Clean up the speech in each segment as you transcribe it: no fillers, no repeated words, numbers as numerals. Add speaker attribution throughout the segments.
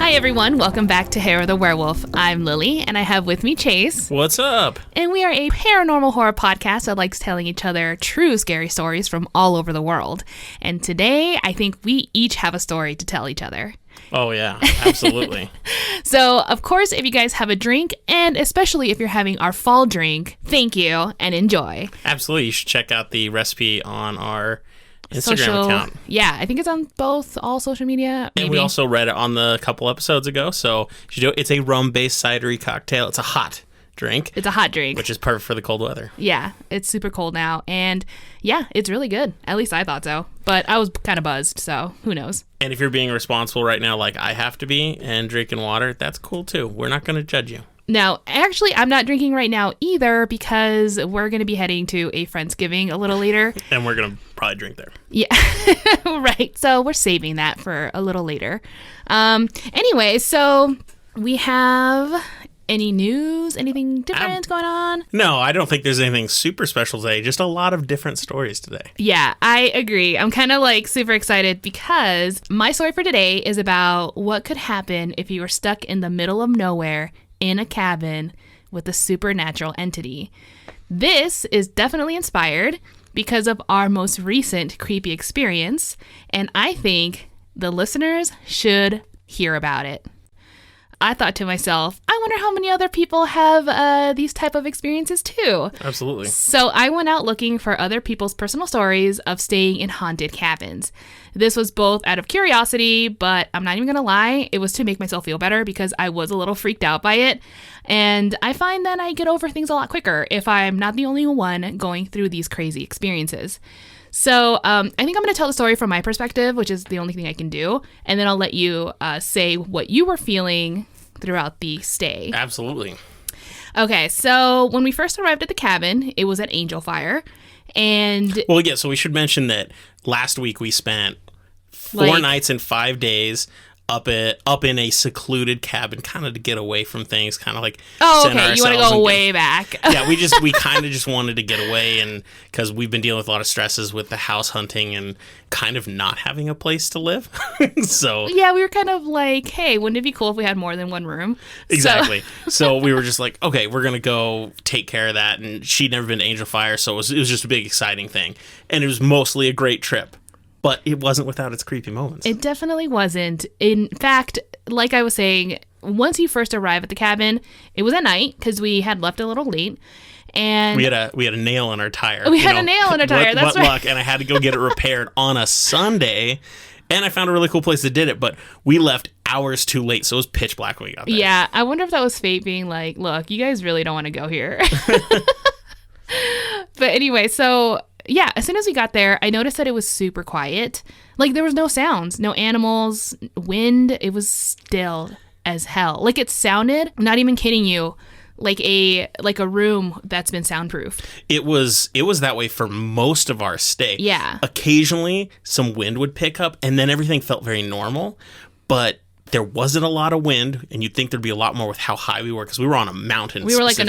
Speaker 1: Hi everyone, welcome back to Hair of the Werewolf. I'm Lily, and I have with me Chase.
Speaker 2: What's up?
Speaker 1: And we are a paranormal horror podcast that likes telling each other true scary stories from all over the world. And today, I think we each have a story to tell each other.
Speaker 2: Oh yeah, absolutely.
Speaker 1: So, of course, if you guys have a drink, and especially if you're having our fall drink, thank you and enjoy.
Speaker 2: Absolutely, you should check out the recipe on our Instagram account.
Speaker 1: Yeah, I think it's on all social media. Maybe.
Speaker 2: And we also read it on the couple episodes ago, so you should do it. It's a rum-based cidery cocktail. It's a hot drink.
Speaker 1: It's a hot drink.
Speaker 2: Which is perfect for the cold weather.
Speaker 1: Yeah, it's super cold now, and yeah, it's really good. At least I thought so. But I was kind of buzzed, so who knows?
Speaker 2: And if you're being responsible right now like I have to be and drinking water, that's cool too. We're not going to judge you.
Speaker 1: Now, actually, I'm not drinking right now either because we're going to be heading to a Friendsgiving a little later.
Speaker 2: And we're going to probably drink there.
Speaker 1: Yeah, right. So we're saving that for a little later. Anyway, so we have any news, anything different going on?
Speaker 2: No, I don't think there's anything super special today. Just a lot of different stories today.
Speaker 1: Yeah, I agree. I'm kind of like super excited because my story for today is about what could happen if you were stuck in the middle of nowhere in a cabin with a supernatural entity. This is definitely inspired because of our most recent creepy experience, and I think the listeners should hear about it. I thought to myself, I wonder how many other people have these type of experiences too.
Speaker 2: Absolutely.
Speaker 1: So I went out looking for other people's personal stories of staying in haunted cabins. This was both out of curiosity, but I'm not even going to lie, it was to make myself feel better because I was a little freaked out by it. And I find that I get over things a lot quicker if I'm not the only one going through these crazy experiences. So I think I'm going to tell the story from my perspective, which is the only thing I can do. And then I'll let you say what you were feeling throughout the stay.
Speaker 2: Absolutely.
Speaker 1: Okay, so when we first arrived at the cabin, it was at Angel Fire. And
Speaker 2: well, yeah, so we should mention that last week we spent 4 nights and 5 days up in a secluded cabin, kind of to get away from things, kind of like
Speaker 1: okay, you want to go way back.
Speaker 2: Yeah, we kind of just wanted to get away, and because we've been dealing with a lot of stresses with the house hunting and kind of not having a place to live. So
Speaker 1: yeah, we were kind of like, hey, wouldn't it be cool if we had more than one room?
Speaker 2: Exactly. So we were just like, okay, we're gonna go take care of that. And she'd never been to Angel Fire, so it was just a big exciting thing, and it was mostly a great trip. But it wasn't without its creepy moments.
Speaker 1: It definitely wasn't. In fact, like I was saying, once you first arrive at the cabin, it was at night because we had left a little late. And
Speaker 2: we had a nail in our tire.
Speaker 1: We had a nail in our tire. That's
Speaker 2: what
Speaker 1: right.
Speaker 2: Luck, and I had to go get it repaired on a Sunday. And I found a really coul place that did it, but we left hours too late, so it was pitch black when we got there.
Speaker 1: Yeah, I wonder if that was fate being like, look, you guys really don't want to go here. But anyway, so yeah, as soon as we got there, I noticed that it was super quiet. Like, there was no sounds, no animals, wind. It was still as hell. Like, it sounded, I'm not even kidding you, like a room that's been soundproofed.
Speaker 2: It was that way for most of our stay.
Speaker 1: Yeah.
Speaker 2: Occasionally, some wind would pick up, and then everything felt very normal. But there wasn't a lot of wind, and you'd think there'd be a lot more with how high we were, because we were on a mountain.
Speaker 1: We were like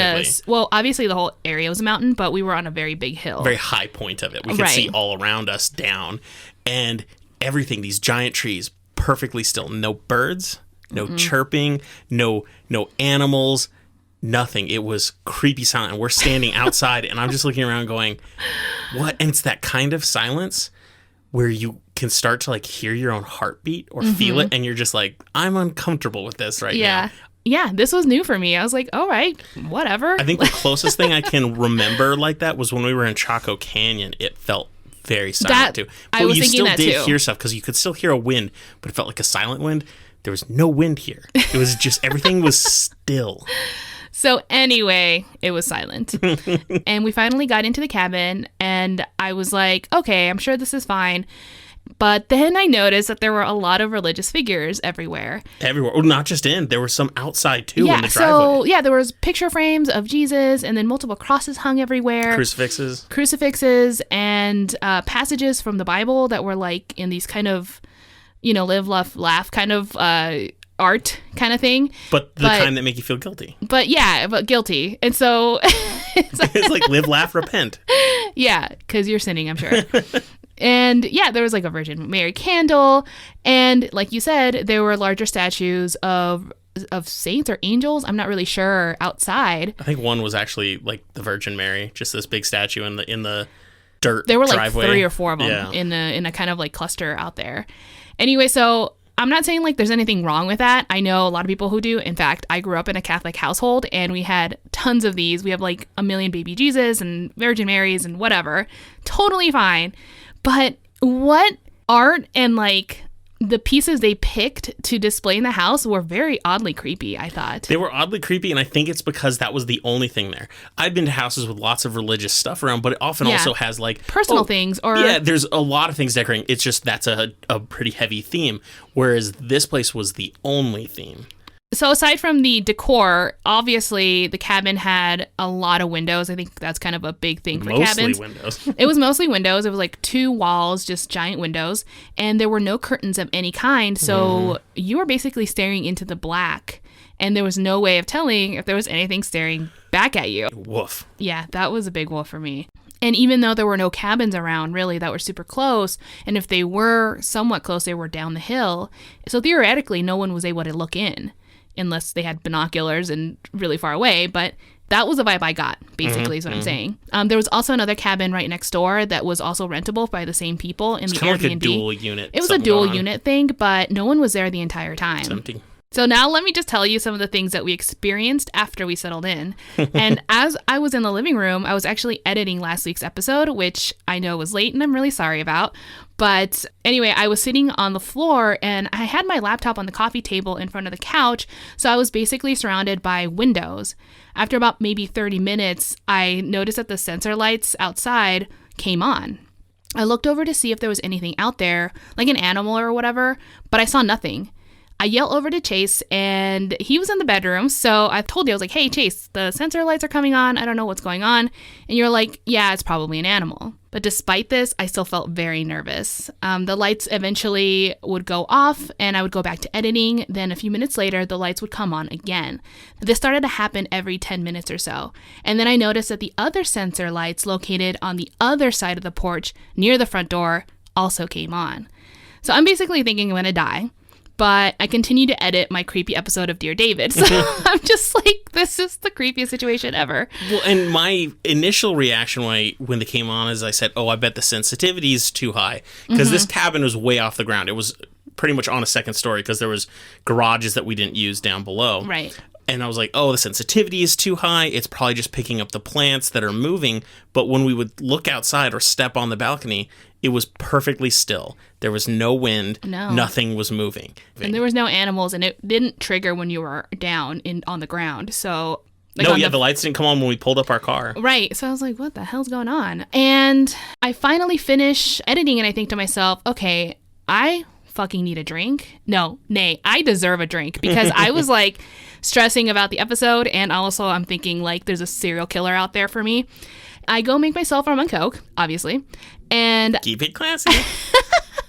Speaker 1: well, obviously the whole area was a mountain, but we were on a very big hill.
Speaker 2: Very high point of it. We could see all around us down, and everything, these giant trees, perfectly still. No birds, no chirping, no animals, nothing. It was creepy silent, and we're standing outside, and I'm just looking around going, what? And it's that kind of silence where you can start to like hear your own heartbeat or feel it, and you're just like, I'm uncomfortable with this right now.
Speaker 1: Yeah, this was new for me. I was like, all right, whatever.
Speaker 2: I think the closest thing I can remember like that was when we were in Chaco Canyon. It felt very silent too. But
Speaker 1: I was thinking that too.
Speaker 2: You still did hear stuff because you could still hear a wind, but it felt like a silent wind. There was no wind here. It was just, everything was still.
Speaker 1: So anyway, it was silent. And we finally got into the cabin, and I was like, okay, I'm sure this is fine. But then I noticed that there were a lot of religious figures everywhere.
Speaker 2: Everywhere. Well, not just in. There were some outside, too, in the driveway.
Speaker 1: So, yeah, there was picture frames of Jesus, and then multiple crosses hung everywhere.
Speaker 2: Crucifixes,
Speaker 1: and passages from the Bible that were, like, in these kind of, live, laugh kind of art kind of thing.
Speaker 2: But kind that make you feel guilty.
Speaker 1: But, yeah, but guilty. And so...
Speaker 2: it's like live, laugh, repent.
Speaker 1: Yeah, because you're sinning, I'm sure. And yeah, there was like a Virgin Mary candle. And like you said, there were larger statues of saints or angels. I'm not really sure outside.
Speaker 2: I think one was actually like the Virgin Mary, just this big statue in the dirt.
Speaker 1: There were like
Speaker 2: driveway.
Speaker 1: 3 or 4 of them in a kind of like cluster out there. Anyway, so I'm not saying like there's anything wrong with that. I know a lot of people who do. In fact, I grew up in a Catholic household and we had tons of these. We have like a million baby Jesus and Virgin Marys and whatever. Totally fine. But what art and like the pieces they picked to display in the house were very oddly creepy, I thought.
Speaker 2: They were oddly creepy, and I think it's because that was the only thing there. I've been to houses with lots of religious stuff around, but it often also has like
Speaker 1: personal things or
Speaker 2: there's a lot of things decorating. It's just that's a pretty heavy theme, whereas this place was the only theme.
Speaker 1: So aside from the decor, obviously the cabin had a lot of windows. I think that's kind of a big thing for cabins.
Speaker 2: Mostly windows.
Speaker 1: It was mostly windows. It was like 2 walls, just giant windows. And there were no curtains of any kind. So you were basically staring into the black. And there was no way of telling if there was anything staring back at you.
Speaker 2: Woof.
Speaker 1: Yeah, that was a big woof for me. And even though there were no cabins around, really, that were super close, and if they were somewhat close, they were down the hill. So theoretically, no one was able to look in unless they had binoculars and really far away. But that was the vibe I got, basically, is what I'm saying. There was also another cabin right next door that was also rentable by the same people in the Airbnb.
Speaker 2: It's like a dual unit.
Speaker 1: It was a dual unit thing, but no one was there the entire time.
Speaker 2: It's empty.
Speaker 1: So now let me just tell you some of the things that we experienced after we settled in. And as I was in the living room, I was actually editing last week's episode, which I know was late and I'm really sorry about. But anyway, I was sitting on the floor and I had my laptop on the coffee table in front of the couch. So I was basically surrounded by windows. After about maybe 30 minutes, I noticed that the sensor lights outside came on. I looked over to see if there was anything out there, like an animal or whatever, but I saw nothing. I yelled over to Chase and he was in the bedroom. So I told you, I was like, hey, Chase, the sensor lights are coming on. I don't know what's going on. And you're like, yeah, it's probably an animal. But despite this, I still felt very nervous. The lights eventually would go off and I would go back to editing. Then a few minutes later, the lights would come on again. This started to happen every 10 minutes or so. And then I noticed that the other sensor lights located on the other side of the porch near the front door also came on. So I'm basically thinking I'm going to die. But I continue to edit my creepy episode of Dear David. So I'm just like, this is the creepiest situation ever.
Speaker 2: Well, and my initial reaction when they came on is I said, I bet the sensitivity is too high. Because this cabin was way off the ground. It was pretty much on a second story because there was garages that we didn't use down below.
Speaker 1: Right.
Speaker 2: And I was like, the sensitivity is too high. It's probably just picking up the plants that are moving. But when we would look outside or step on the balcony, it was perfectly still. There was no wind. No. Nothing was moving.
Speaker 1: And there was no animals, and it didn't trigger when you were down on the ground. So
Speaker 2: the lights didn't come on when we pulled up our car.
Speaker 1: Right. So I was like, what the hell's going on? And I finally finish editing, and I think to myself, okay, I fucking need a drink. I deserve a drink because I was like stressing about the episode, and also I'm thinking like there's a serial killer out there for me. I go make myself rum and Coke, obviously, and
Speaker 2: keep it classy.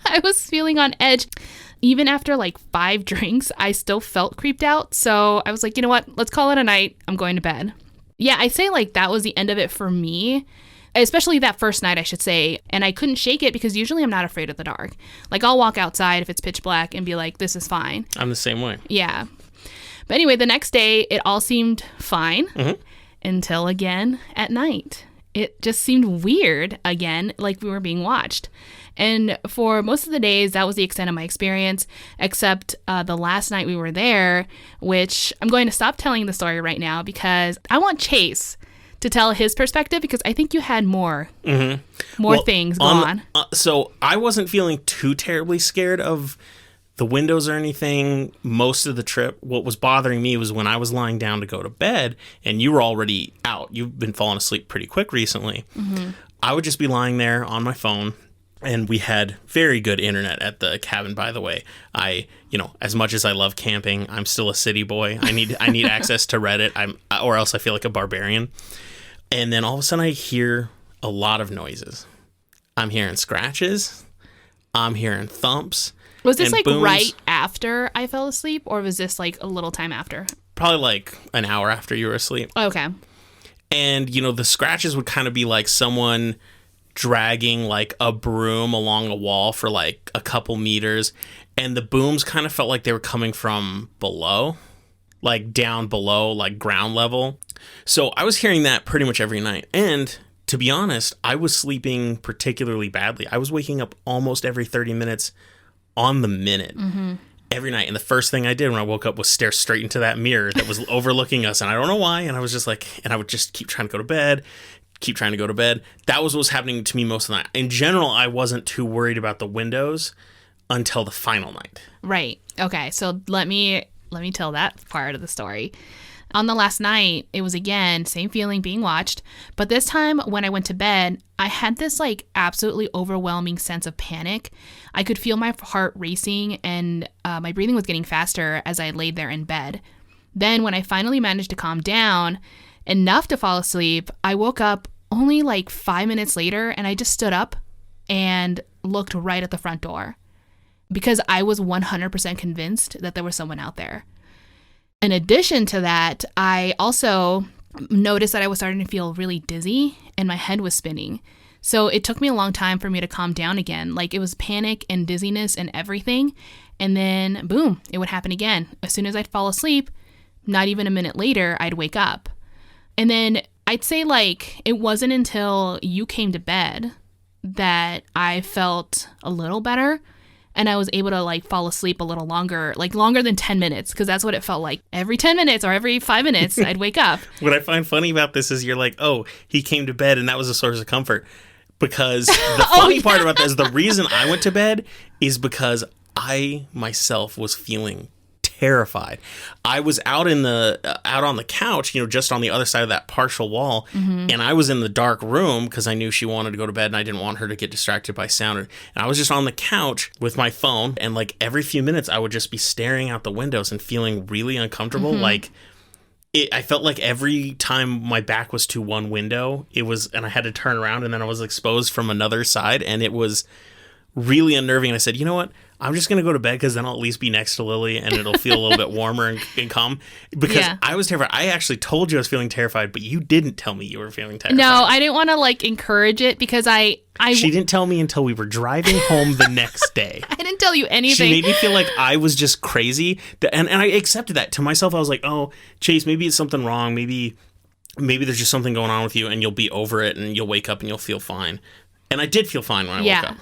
Speaker 1: I was feeling on edge. Even after like 5 drinks, I still felt creeped out. So I was like, you know what? Let's call it a night. I'm going to bed. Yeah, I'd say like that was the end of it for me. Especially that first night, I should say. And I couldn't shake it because usually I'm not afraid of the dark. Like I'll walk outside if it's pitch black and be like, this is fine.
Speaker 2: I'm the same way.
Speaker 1: Yeah. But anyway, the next day, it all seemed fine until again at night. It just seemed weird again, like we were being watched. And for most of the days, that was the extent of my experience, except the last night we were there, which I'm going to stop telling the story right now because I want Chase to tell his perspective because I think you had more things go on.
Speaker 2: So I wasn't feeling too terribly scared of the windows or anything most of the trip. What was bothering me was when I was lying down to go to bed and you were already out. You've been falling asleep pretty quick recently. I would just be lying there on my phone. And we had very good internet at the cabin, by the way. As much as I love camping, I'm still a city boy. I need access to Reddit, or else I feel like a barbarian. And then all of a sudden I hear a lot of noises. I'm hearing scratches. I'm hearing thumps.
Speaker 1: Was this like
Speaker 2: booms.
Speaker 1: Right after I fell asleep, or was this like a little time after?
Speaker 2: Probably like an hour after you were asleep.
Speaker 1: Okay.
Speaker 2: And, the scratches would kind of be like someone dragging like a broom along a wall for like a couple meters, and the booms kind of felt like they were coming from below, like down below, like ground level. So I was hearing that pretty much every night. And to be honest, I was sleeping particularly badly. I was waking up almost every 30 minutes on the minute. Every night. And the first thing I did when I woke up was stare straight into that mirror that was overlooking us. And I don't know why. And I was just like, and I would just keep trying to go to bed. That was what was happening to me most of the night. In general, I wasn't too worried about the windows until the final night.
Speaker 1: Right. Okay. So let me tell that part of the story. On the last night, it was again, same feeling being watched. But this time when I went to bed, I had this like absolutely overwhelming sense of panic. I could feel my heart racing and my breathing was getting faster as I laid there in bed. Then when I finally managed to calm down enough to fall asleep, I woke up only like 5 minutes later and I just stood up and looked right at the front door because I was 100% convinced that there was someone out there. In addition to that, I also noticed that I was starting to feel really dizzy and my head was spinning. So it took me a long time for me to calm down again. Like it was panic and dizziness and everything. And then boom, it would happen again. As soon as I'd fall asleep, not even a minute later, I'd wake up. And then I'd say like it wasn't until you came to bed that I felt a little better. And I was able to like fall asleep a little longer, like longer than 10 minutes, because that's what it felt like. Every 10 minutes or every 5 minutes, I'd wake up.
Speaker 2: What I find funny about this is you're like, oh, he came to bed and that was a source of comfort. Because the funny part about that is the reason I went to bed is because I myself was feeling terrified. I was out on the couch, just on the other side of that partial wall, and I was in the dark room because I knew she wanted to go to bed and I didn't want her to get distracted by sound. And I was just on the couch with my phone, and like every few minutes I would just be staring out the windows and feeling really uncomfortable. Like I felt like every time my back was to one window, and I had to turn around and then I was exposed from another side, and it was really unnerving. And I said, you know what? I'm just going to go to bed because then I'll at least be next to Lily and it'll feel a little bit warmer and calm. Because I was terrified. I actually told you I was feeling terrified, but you didn't tell me you were feeling terrified.
Speaker 1: No, I didn't want to like encourage it because
Speaker 2: She didn't tell me until we were driving home the next day.
Speaker 1: I didn't tell you anything.
Speaker 2: She made me feel like I was just crazy. And I accepted that. To myself, I was like, oh, Chase, maybe it's something wrong. Maybe there's just something going on with you and you'll be over it and you'll wake up and you'll feel fine. And I did feel fine when I woke up.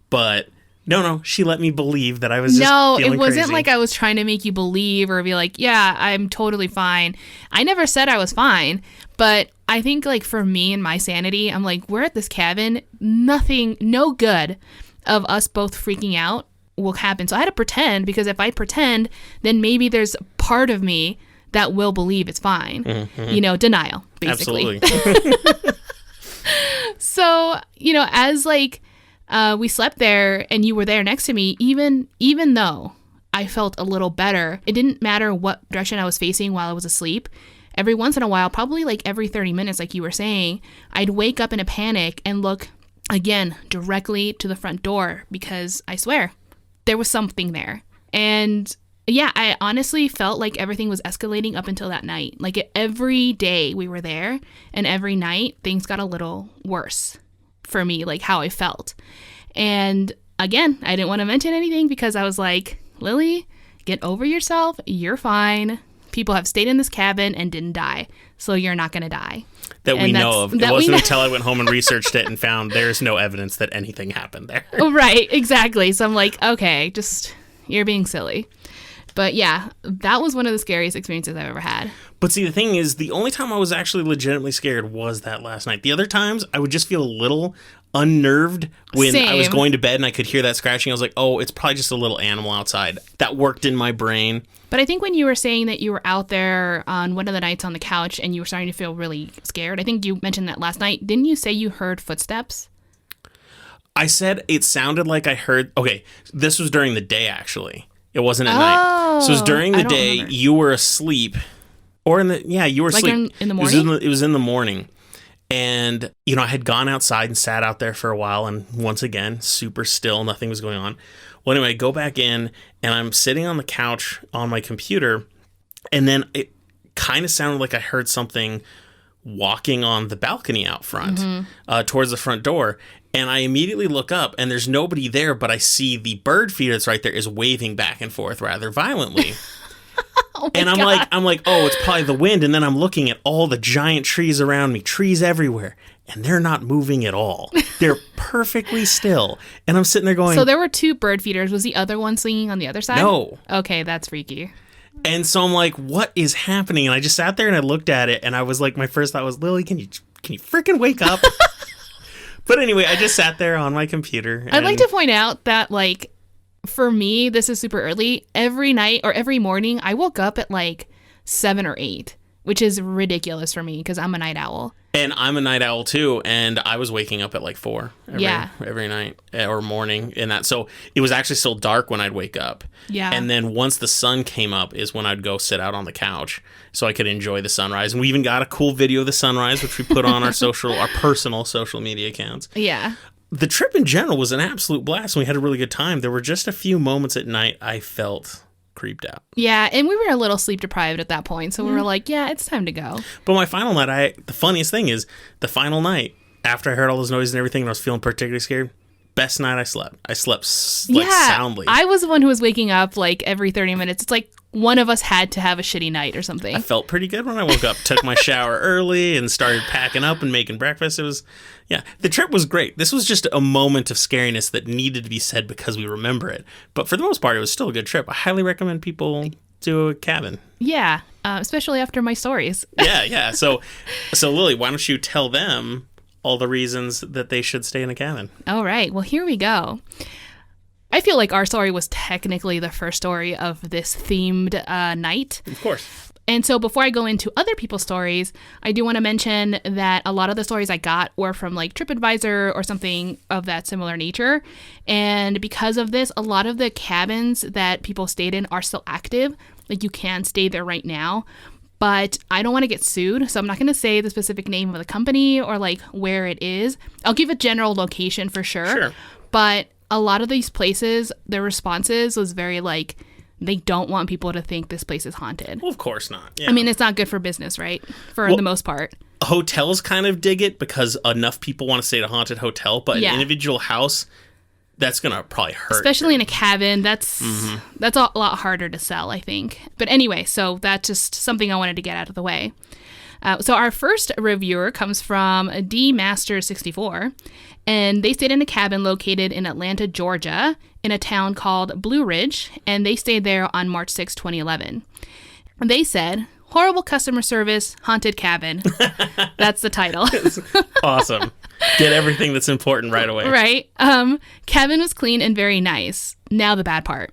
Speaker 2: But no, she let me believe that I was just feeling crazy. No, it wasn't
Speaker 1: like I was trying to make you believe or be like, yeah, I'm totally fine. I never said I was fine, but I think like for me and my sanity, I'm like, we're at this cabin, no good of us both freaking out will happen. So I had to pretend, because if I pretend, then maybe there's part of me that will believe it's fine. Denial, basically.
Speaker 2: Absolutely.
Speaker 1: So, as like, we slept there and you were there next to me, even though I felt a little better, it didn't matter what direction I was facing while I was asleep. Every once in a while, probably like every 30 minutes, like you were saying, I'd wake up in a panic and look again directly to the front door because I swear there was something there. And yeah, I honestly felt like everything was escalating up until that night. Like every day we were there and every night things got a little worse for me, like how I felt. And again, I didn't want to mention anything because I was like, Lily, get over yourself. You're fine. People have stayed in this cabin and didn't die, so you're not going to die.
Speaker 2: That we know of. It wasn't until I went home and researched it and found there's no evidence that anything happened there.
Speaker 1: Oh, right, exactly. So I'm like, okay, just you're being silly. But yeah, that was one of the scariest experiences I've ever had.
Speaker 2: But see, the thing is, the only time I was actually legitimately scared was that last night. The other times, I would just feel a little unnerved when I was going to bed and I could hear that scratching. I was like, oh, it's probably just a little animal outside. That worked in my brain.
Speaker 1: But I think when you were saying that you were out there on one of the nights on the couch and you were starting to feel really scared, I think you mentioned that last night. Didn't you say you heard footsteps?
Speaker 2: I said it sounded like I heard... Okay, this was during the day, actually. It wasn't at night. So it was during the day. Remember. You were asleep. Or you were asleep.
Speaker 1: In the morning?
Speaker 2: It was in the morning. And, I had gone outside and sat out there for a while. And once again, super still. Nothing was going on. Well, anyway, I go back in and I'm sitting on the couch on my computer. And then it kind of sounded like I heard something walking on the balcony out front towards the front door. And I immediately look up, and there's nobody there, but I see the bird feeder that's right there is waving back and forth rather violently. And I'm like, oh, it's probably the wind. And then I'm looking at all the giant trees around me, trees everywhere, and they're not moving at all. They're perfectly still. And I'm sitting there going...
Speaker 1: So there were 2 bird feeders. Was the other one swinging on the other side?
Speaker 2: No.
Speaker 1: Okay, that's freaky.
Speaker 2: And so I'm like, what is happening? And I just sat there and I looked at it, and I was like, my first thought was, Lily, can you freaking wake up? But anyway, I just sat there on my computer.
Speaker 1: I'd like to point out that, like, for me, this is super early. Every night or every morning, I woke up at like 7 or 8, which is ridiculous for me because I'm a night owl.
Speaker 2: And I'm a night owl too, and I was waking up at like 4 every night or morning and that. So it was actually still dark when I'd wake up.
Speaker 1: Yeah.
Speaker 2: And then once the sun came up is when I'd go sit out on the couch so I could enjoy the sunrise. And we even got a cool video of the sunrise, which we put on our personal social media accounts.
Speaker 1: Yeah.
Speaker 2: The trip in general was an absolute blast, and we had a really good time. There were just a few moments at night I felt creeped out.
Speaker 1: Yeah, and we were a little sleep deprived at that point, so we were like, yeah, it's time to go.
Speaker 2: But my final night, the funniest thing is, the final night, after I heard all those noises and everything, and I was feeling particularly scared, best night I slept. I slept soundly.
Speaker 1: I was the one who was waking up like every 30 minutes. It's like one of us had to have a shitty night or something.
Speaker 2: I felt pretty good when I woke up, took my shower early, and started packing up and making breakfast. The trip was great. This was just a moment of scariness that needed to be said because we remember it. But for the most part, it was still a good trip. I highly recommend people do a cabin.
Speaker 1: Yeah, especially after my stories.
Speaker 2: Yeah. So Lily, why don't you tell them all the reasons that they should stay in a cabin?
Speaker 1: All right. Well, here we go. I feel like our story was technically the first story of this themed night.
Speaker 2: Of course.
Speaker 1: And so before I go into other people's stories, I do want to mention that a lot of the stories I got were from like TripAdvisor or something of that similar nature. And because of this, a lot of the cabins that people stayed in are still active. Like you can stay there right now. But I don't want to get sued, so I'm not going to say the specific name of the company or like where it is. I'll give a general location for sure. But a lot of these places, their responses was very like, they don't want people to think this place is haunted.
Speaker 2: Well, of course not. Yeah.
Speaker 1: I mean, it's not good for business, right? For the most part.
Speaker 2: Hotels kind of dig it because enough people want to stay at a haunted hotel, but an individual house, that's going to probably hurt.
Speaker 1: Especially in a cabin, that's a lot harder to sell, I think. But anyway, so that's just something I wanted to get out of the way. So our first reviewer comes from DMaster64, and they stayed in a cabin located in Atlanta, Georgia, in a town called Blue Ridge, and they stayed there on March 6, 2011. And they said, horrible customer service, haunted cabin. That's the title.
Speaker 2: Awesome. Get everything that's important right away.
Speaker 1: Right. Cabin was clean and very nice. Now the bad part.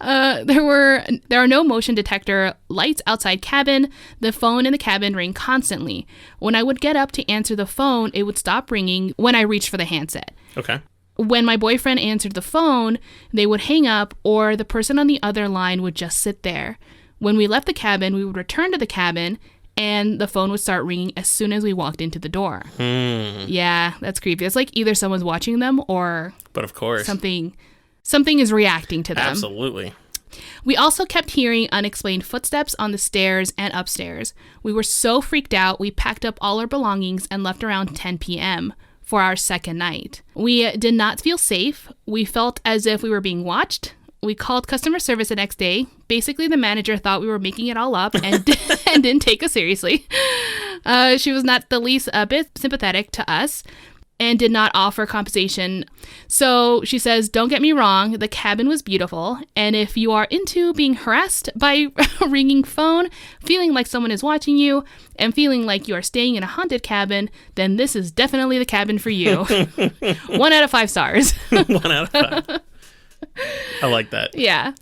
Speaker 1: There are no motion detector lights outside cabin. The phone in the cabin rang constantly. When I would get up to answer the phone, it would stop ringing when I reached for the handset.
Speaker 2: Okay.
Speaker 1: When my boyfriend answered the phone, they would hang up or the person on the other line would just sit there. When we left the cabin, we would return to the cabin and the phone would start ringing as soon as we walked into the door. Yeah, that's creepy. It's like either someone's watching them or
Speaker 2: but of course
Speaker 1: something is reacting to them.
Speaker 2: Absolutely.
Speaker 1: We also kept hearing unexplained footsteps on the stairs and upstairs. We were so freaked out, we packed up all our belongings and left around 10 p.m. for our second night. We did not feel safe. We felt as if we were being watched. We called customer service the next day. Basically, the manager thought we were making it all up and didn't take us seriously. She was not the least bit sympathetic to us and did not offer compensation. So she says, don't get me wrong, the cabin was beautiful. And if you are into being harassed by a ringing phone, feeling like someone is watching you, and feeling like you are staying in a haunted cabin, then this is definitely the cabin for you. 1 out of 5 stars.
Speaker 2: 1 out of 5. I like that.
Speaker 1: Yeah.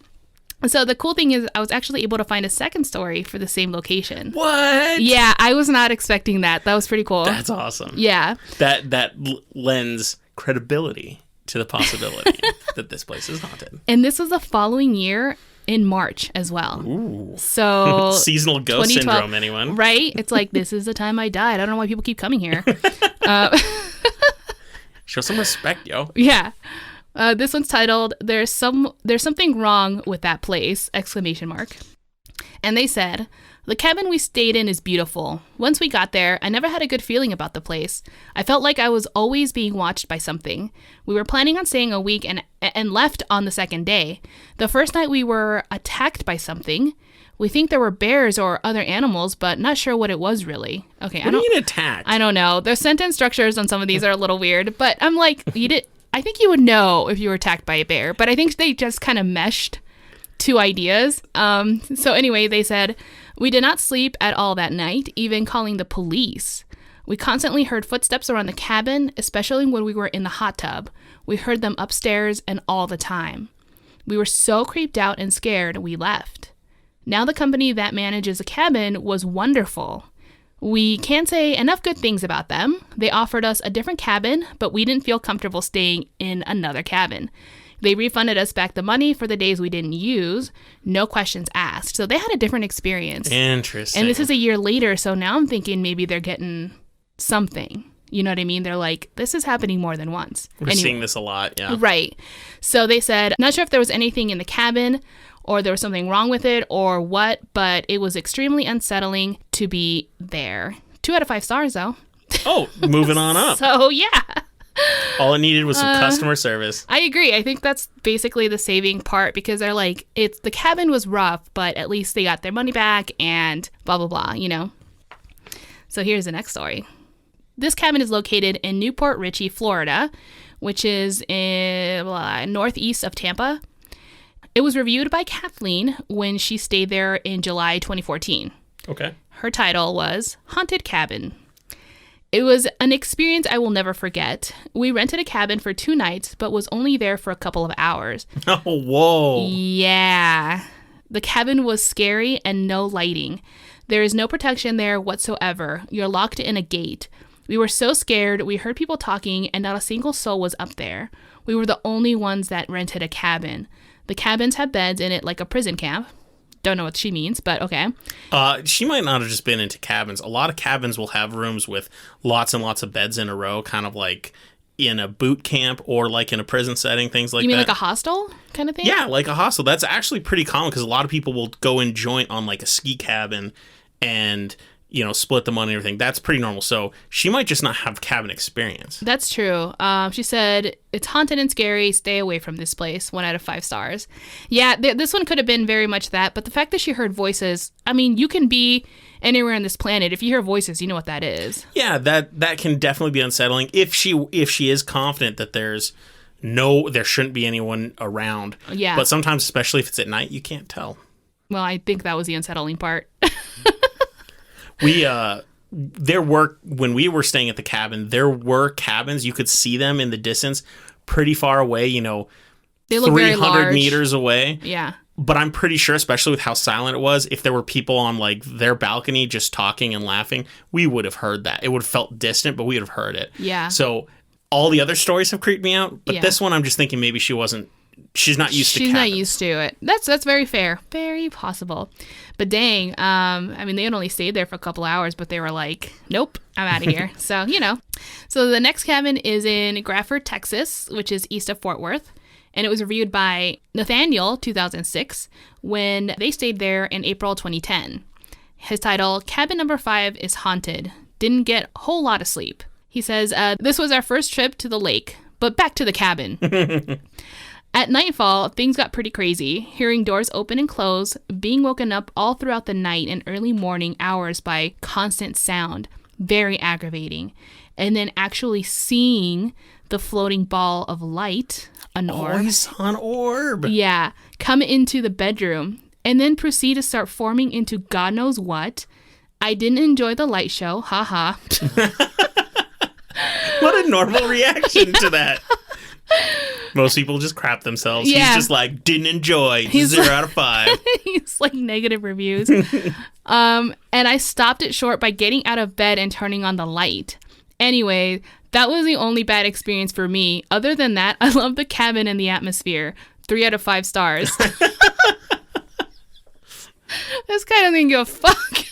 Speaker 1: So the cool thing is I was actually able to find a second story for the same location.
Speaker 2: What?
Speaker 1: Yeah, I was not expecting that. That was pretty cool.
Speaker 2: That's awesome.
Speaker 1: Yeah.
Speaker 2: That lends credibility to the possibility that this place is haunted.
Speaker 1: And this was the following year in March as well.
Speaker 2: Ooh.
Speaker 1: So
Speaker 2: seasonal ghost syndrome, anyone?
Speaker 1: Right? It's like, this is the time I died. I don't know why people keep coming here.
Speaker 2: Show some respect, yo.
Speaker 1: Yeah. This one's titled, There's something wrong with that place, ! And they said, The cabin we stayed in is beautiful. Once we got there, I never had a good feeling about the place. I felt like I was always being watched by something. We were planning on staying a week and left on the second day. The first night we were attacked by something. We think there were bears or other animals, but not sure what it was really. Okay,
Speaker 2: what do you mean attacked?
Speaker 1: I don't know. Their sentence structures on some of these are a little weird, but I'm like, I think you would know if you were attacked by a bear, but I think they just kind of meshed two ideas. So anyway, they said, we did not sleep at all that night, even calling the police. We constantly heard footsteps around the cabin, especially when we were in the hot tub. We heard them upstairs and all the time. We were so creeped out and scared, we left. Now the company that manages the cabin was wonderful. We can't say enough good things about them. They offered us a different cabin, but we didn't feel comfortable staying in another cabin. They refunded us back the money for the days we didn't use. No questions asked. So they had a different experience.
Speaker 2: Interesting.
Speaker 1: And this is a year later, so now I'm thinking maybe they're getting something. You know what I mean? They're like, this is happening more than once.
Speaker 2: We're seeing this a lot, yeah.
Speaker 1: Right. So they said, not sure if there was anything in the cabin or there was something wrong with it or what, but it was extremely unsettling to be there. 2 out of 5 stars, though.
Speaker 2: Oh, moving on up.
Speaker 1: So, yeah.
Speaker 2: All it needed was some customer service.
Speaker 1: I agree. I think that's basically the saving part because they're like, the cabin was rough, but at least they got their money back and blah, blah, blah, you know? So here's the next story. This cabin is located in Newport Richey, Florida, which is in northeast of Tampa. It was reviewed by Kathleen when she stayed there in July 2014.
Speaker 2: Okay.
Speaker 1: Her title was Haunted Cabin. It was an experience I will never forget. We rented a cabin for 2 nights, but was only there for a couple of hours.
Speaker 2: Oh, whoa.
Speaker 1: Yeah. The cabin was scary and no lighting. There is no protection there whatsoever. You're locked in a gate. We were so scared. We heard people talking and not a single soul was up there. We were the only ones that rented a cabin. The cabins had beds in it like a prison camp. Don't know what she means, but okay.
Speaker 2: She might not have just been into cabins. A lot of cabins will have rooms with lots and lots of beds in a row, kind of like in a boot camp or like in a prison setting, things like that.
Speaker 1: You mean like a hostel kind of thing?
Speaker 2: Yeah, like a hostel. That's actually pretty common because a lot of people will go and joint on like a ski cabin and, you know, split the money and everything. That's pretty normal. So she might just not have cabin experience.
Speaker 1: That's true. She said, it's haunted and scary. Stay away from this place. 1 out of 5 stars. Yeah, this one could have been very much that. But the fact that she heard voices, I mean, you can be anywhere on this planet. If you hear voices, you know what that is.
Speaker 2: Yeah, that can definitely be unsettling. If she is confident that there shouldn't be anyone around.
Speaker 1: Yeah.
Speaker 2: But sometimes, especially if it's at night, you can't tell.
Speaker 1: Well, I think that was the unsettling part.
Speaker 2: When we were staying at the cabin, there were cabins. You could see them in the distance pretty far away, you know,
Speaker 1: they look
Speaker 2: 300 meters away.
Speaker 1: Yeah.
Speaker 2: But I'm pretty sure, especially with how silent it was, if there were people on like their balcony just talking and laughing, we would have heard that. It would have felt distant, but we would have heard it.
Speaker 1: Yeah.
Speaker 2: So all the other stories have creeped me out. But this one, I'm just thinking maybe she's not used to cabins.
Speaker 1: She's not used to it. That's very fair. Very possible. But dang, I mean, they had only stayed there for a couple hours, but they were like, nope, I'm out of here. So, you know. So the next cabin is in Grafford, Texas, which is east of Fort Worth. And it was reviewed by Nathaniel, 2006, when they stayed there in April 2010. His title, Cabin Number 5 is Haunted. Didn't get a whole lot of sleep. He says, this was our first trip to the lake, but back to the cabin. At nightfall, things got pretty crazy. Hearing doors open and close, being woken up all throughout the night and early morning hours by constant sound. Very aggravating. And then actually seeing the floating ball of light, an orb.
Speaker 2: Oh, he saw an orb.
Speaker 1: Yeah, come into the bedroom and then proceed to start forming into God knows what. I didn't enjoy the light show. Haha.
Speaker 2: What a normal reaction to that. Most people just crap themselves. Yeah. He's just like, didn't enjoy. He's 0 out of 5.
Speaker 1: He's like negative reviews. And I stopped it short by getting out of bed and turning on the light. Anyway, that was the only bad experience for me. Other than that, I love the cabin and the atmosphere. 3 out of 5 stars. This guy doesn't give a fuck.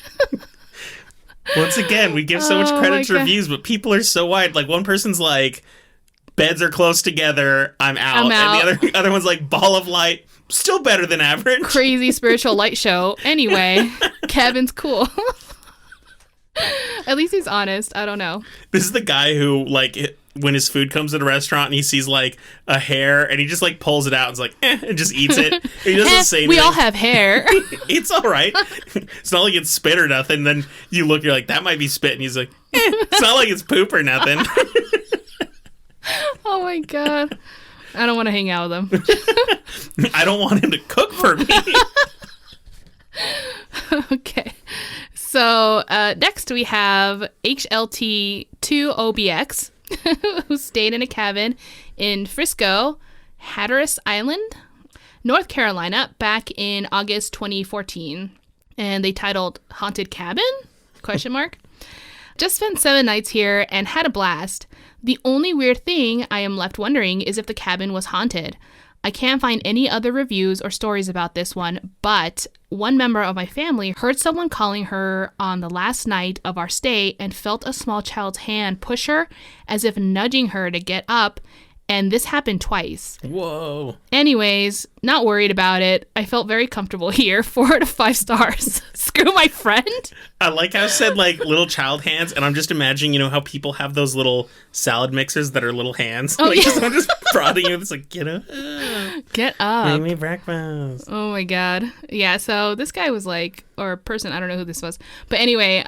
Speaker 2: Once again, we give so much credit to reviews, but people are so wide. Like, one person's like, beds are close together, I'm out. And the other one's like, ball of light, still better than average.
Speaker 1: Crazy spiritual light show. Anyway, Kevin's cool. At least he's honest. I don't know.
Speaker 2: This is the guy who, like, when his food comes at a restaurant and he sees, like, a hair and he just, like, pulls it out and is like, and just eats it. He doesn't say anything.
Speaker 1: We all have hair.
Speaker 2: It's all right. It's not like it's spit or nothing. Then you look, you're like, that might be spit. And he's like, it's not like it's poop or nothing.
Speaker 1: Oh, my God. I don't want to hang out with him.
Speaker 2: I don't want him to cook for me.
Speaker 1: Okay. So next we have HLT2OBX, who stayed in a cabin in Frisco, Hatteras Island, North Carolina, back in August 2014. And they titled Haunted Cabin? ? Just spent 7 nights here and had a blast. The only weird thing I am left wondering is if the cabin was haunted. I can't find any other reviews or stories about this one, but one member of my family heard someone calling her on the last night of our stay and felt a small child's hand push her as if nudging her to get up, and this happened twice.
Speaker 2: Whoa.
Speaker 1: Anyways, not worried about it. I felt very comfortable here. 4 out of 5 stars. Screw my friend.
Speaker 2: I like how I said, like, little child hands, and I'm just imagining, you know, how people have those little salad mixers that are little hands.
Speaker 1: Oh,
Speaker 2: like,
Speaker 1: yeah.
Speaker 2: someone just prodding you. It's like, get up.
Speaker 1: Get up.
Speaker 2: Bring me breakfast.
Speaker 1: Oh, my God. Yeah, so this guy was like, or person, I don't know who this was. But anyway,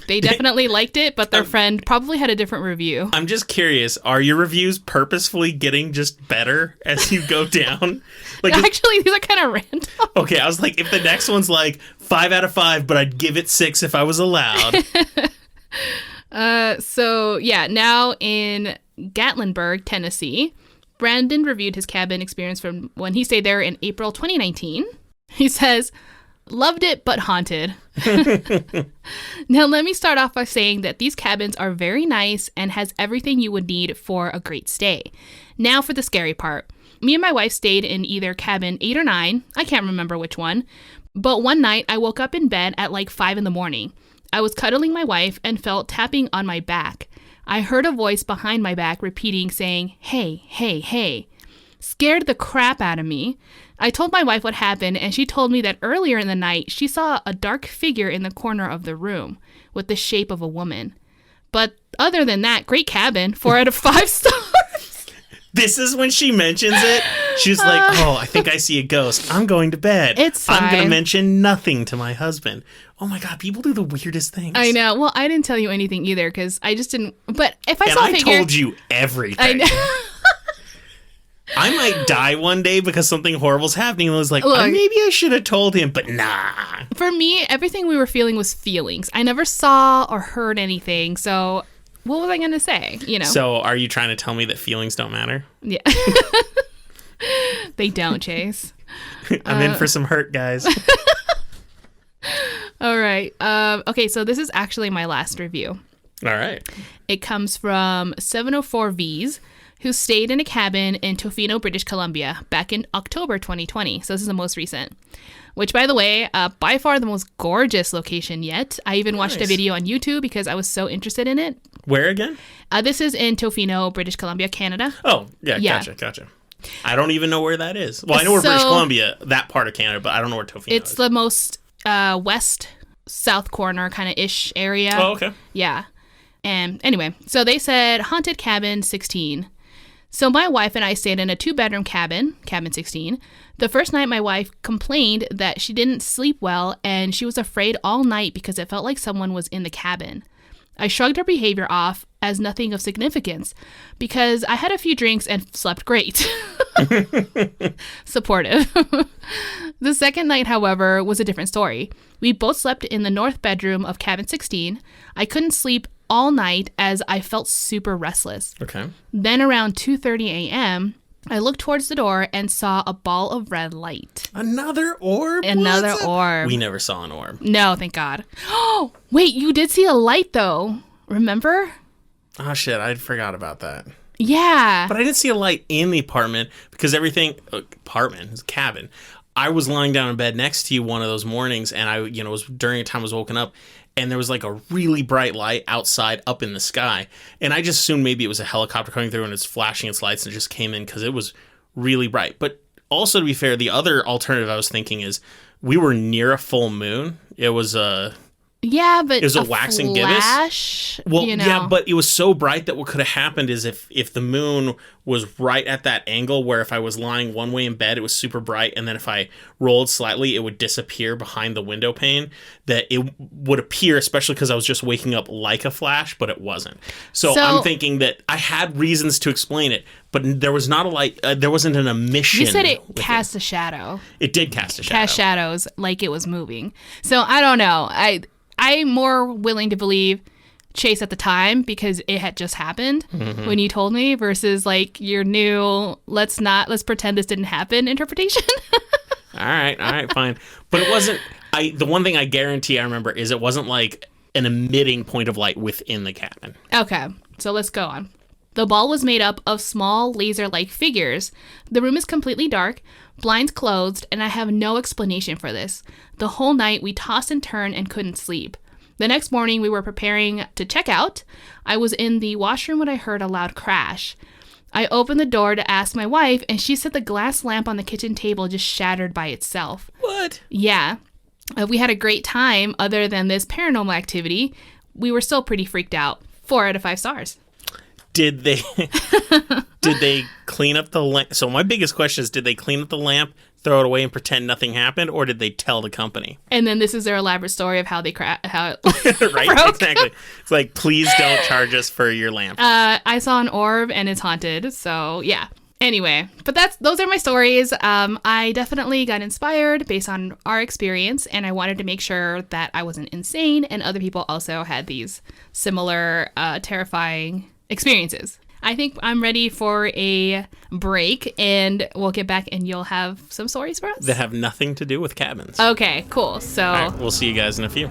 Speaker 1: they definitely liked it, but their friend probably had a different review.
Speaker 2: I'm just curious, are your reviews purposefully getting just better as you go down? Like,
Speaker 1: actually, these are kind of random.
Speaker 2: Okay, I was like, if the next one's like 5 out of 5, but I'd give it 6 if I was allowed.
Speaker 1: So, yeah, now in Gatlinburg, Tennessee, Brandon reviewed his cabin experience from when he stayed there in April 2019. He says, loved it, but haunted. Now, let me start off by saying that these cabins are very nice and has everything you would need for a great stay. Now for the scary part. Me and my wife stayed in either cabin 8 or 9. I can't remember which one. But one night, I woke up in bed at like 5 in the morning. I was cuddling my wife and felt tapping on my back. I heard a voice behind my back repeating, saying, hey, hey, hey. Scared the crap out of me. I told my wife what happened, and she told me that earlier in the night, she saw a dark figure in the corner of the room with the shape of a woman. But other than that, great cabin, 4 out of 5 stars.
Speaker 2: This is when she mentions it. She's like, oh, I think I see a ghost. I'm going to bed.
Speaker 1: It's fine.
Speaker 2: I'm going to mention nothing to my husband. Oh my God, people do the weirdest things.
Speaker 1: I know. Well, I didn't tell you anything either because I just didn't. But if I saw a figure.
Speaker 2: I told you everything.
Speaker 1: I know.
Speaker 2: I might die one day because something horrible's happening. And I was like, maybe I should have told him, but nah.
Speaker 1: For me, everything we were feeling was feelings. I never saw or heard anything, so what was I going to say? You know.
Speaker 2: So are you trying to tell me that feelings don't matter?
Speaker 1: Yeah. They don't, Chase.
Speaker 2: I'm in for some hurt, guys.
Speaker 1: All right. Okay, so this is actually my last review.
Speaker 2: All right.
Speaker 1: It comes from 704Vs, who stayed in a cabin in Tofino, British Columbia, back in October 2020. So this is the most recent. Which, by the way, by far the most gorgeous location yet. I even watched a video on YouTube because I was so interested in it.
Speaker 2: Where again?
Speaker 1: This is in Tofino, British Columbia, Canada.
Speaker 2: Oh, yeah. Gotcha. I don't even know where that is. Well, I know where British Columbia, that part of Canada, but I don't know where Tofino is.
Speaker 1: It's the most west, south corner kind of ish area.
Speaker 2: Oh, okay.
Speaker 1: Yeah. And anyway, so they said haunted cabin 16. So my wife and I stayed in a 2-bedroom cabin 16. The first night my wife complained that she didn't sleep well and she was afraid all night because it felt like someone was in the cabin. I shrugged her behavior off as nothing of significance because I had a few drinks and slept great. Supportive. The second night, however, was a different story. We both slept in the north bedroom of cabin 16. I couldn't sleep all night as I felt super restless.
Speaker 2: Okay.
Speaker 1: Then around 2:30 a.m., I looked towards the door and saw a ball of red light.
Speaker 2: Another orb?
Speaker 1: Another orb.
Speaker 2: We never saw an orb.
Speaker 1: No, thank God. Oh, wait, you did see a light, though. Remember?
Speaker 2: Oh, shit, I forgot about that.
Speaker 1: Yeah.
Speaker 2: But I didn't see a light in the apartment because everything... apartment? It's a cabin. I was lying down in bed next to you one of those mornings, and I, was during a time I was woken up, and there was like a really bright light outside up in the sky. And I just assumed maybe it was a helicopter coming through and it's flashing its lights and it just came in because it was really bright. But also, to be fair, the other alternative I was thinking is we were near a full moon. It was a...
Speaker 1: Yeah, but
Speaker 2: it was a waxing gibbous. Well, yeah, but it was so bright that what could have happened is if the moon was right at that angle where if I was lying one way in bed, it was super bright, and then if I rolled slightly, it would disappear behind the window pane, that it would appear, especially because I was just waking up like a flash, but it wasn't. So I'm thinking that I had reasons to explain it, but there was not a light, there wasn't an emission.
Speaker 1: You said it cast a shadow.
Speaker 2: It did cast a shadow.
Speaker 1: Cast shadows like it was moving. So I don't know. I'm more willing to believe Chase at the time because it had just happened when you told me versus like your new let's pretend this didn't happen interpretation.
Speaker 2: All right, fine. But it wasn't the one thing I guarantee I remember is it wasn't like an emitting point of light within the cabin.
Speaker 1: Okay. So let's go on. The ball was made up of small laser-like figures. The room is completely dark, blinds closed, and I have no explanation for this. The whole night we tossed and turned and couldn't sleep. The next morning we were preparing to check out. I was in the washroom when I heard a loud crash. I opened the door to ask my wife, and she said the glass lamp on the kitchen table just shattered by itself.
Speaker 2: What?
Speaker 1: Yeah. We had a great time other than this paranormal activity. We were still pretty freaked out. 4 out of 5 stars.
Speaker 2: Did they clean up the lamp? So my biggest question is, did they clean up the lamp, throw it away, and pretend nothing happened, or did they tell the company?
Speaker 1: And then this is their elaborate story of how it
Speaker 2: right,
Speaker 1: broke.
Speaker 2: Exactly. It's like, please don't charge us for your lamp.
Speaker 1: I saw an orb and it's haunted. So yeah. Anyway, but those are my stories. I definitely got inspired based on our experience, and I wanted to make sure that I wasn't insane, and other people also had these similar terrifying experiences. I think I'm ready for a break, and we'll get back and you'll have some stories for us
Speaker 2: that have nothing to do with cabins.
Speaker 1: Okay, cool. So
Speaker 2: all right, we'll see you guys in a few.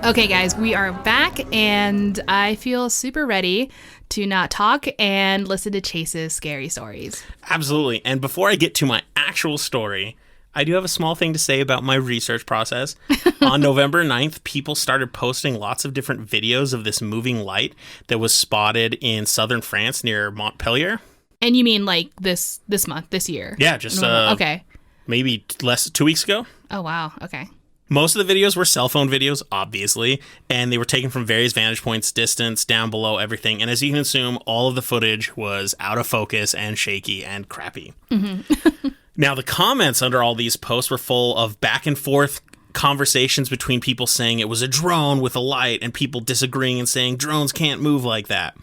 Speaker 1: Okay, guys, we are back, and I feel super ready to not talk and listen to Chase's scary stories.
Speaker 2: Absolutely. And before I get to my actual story, I do have a small thing to say about my research process. On November 9th, people started posting lots of different videos of this moving light that was spotted in southern France near Montpellier.
Speaker 1: And you mean like this month, this year?
Speaker 2: Yeah, just
Speaker 1: okay.
Speaker 2: Maybe 2 weeks ago.
Speaker 1: Oh, wow. Okay.
Speaker 2: Most of the videos were cell phone videos, obviously, and they were taken from various vantage points, distance, down below, everything. And as you can assume, all of the footage was out of focus and shaky and crappy. Mm-hmm. Now, the comments under all these posts were full of back and forth conversations between people saying it was a drone with a light and people disagreeing and saying drones can't move like that.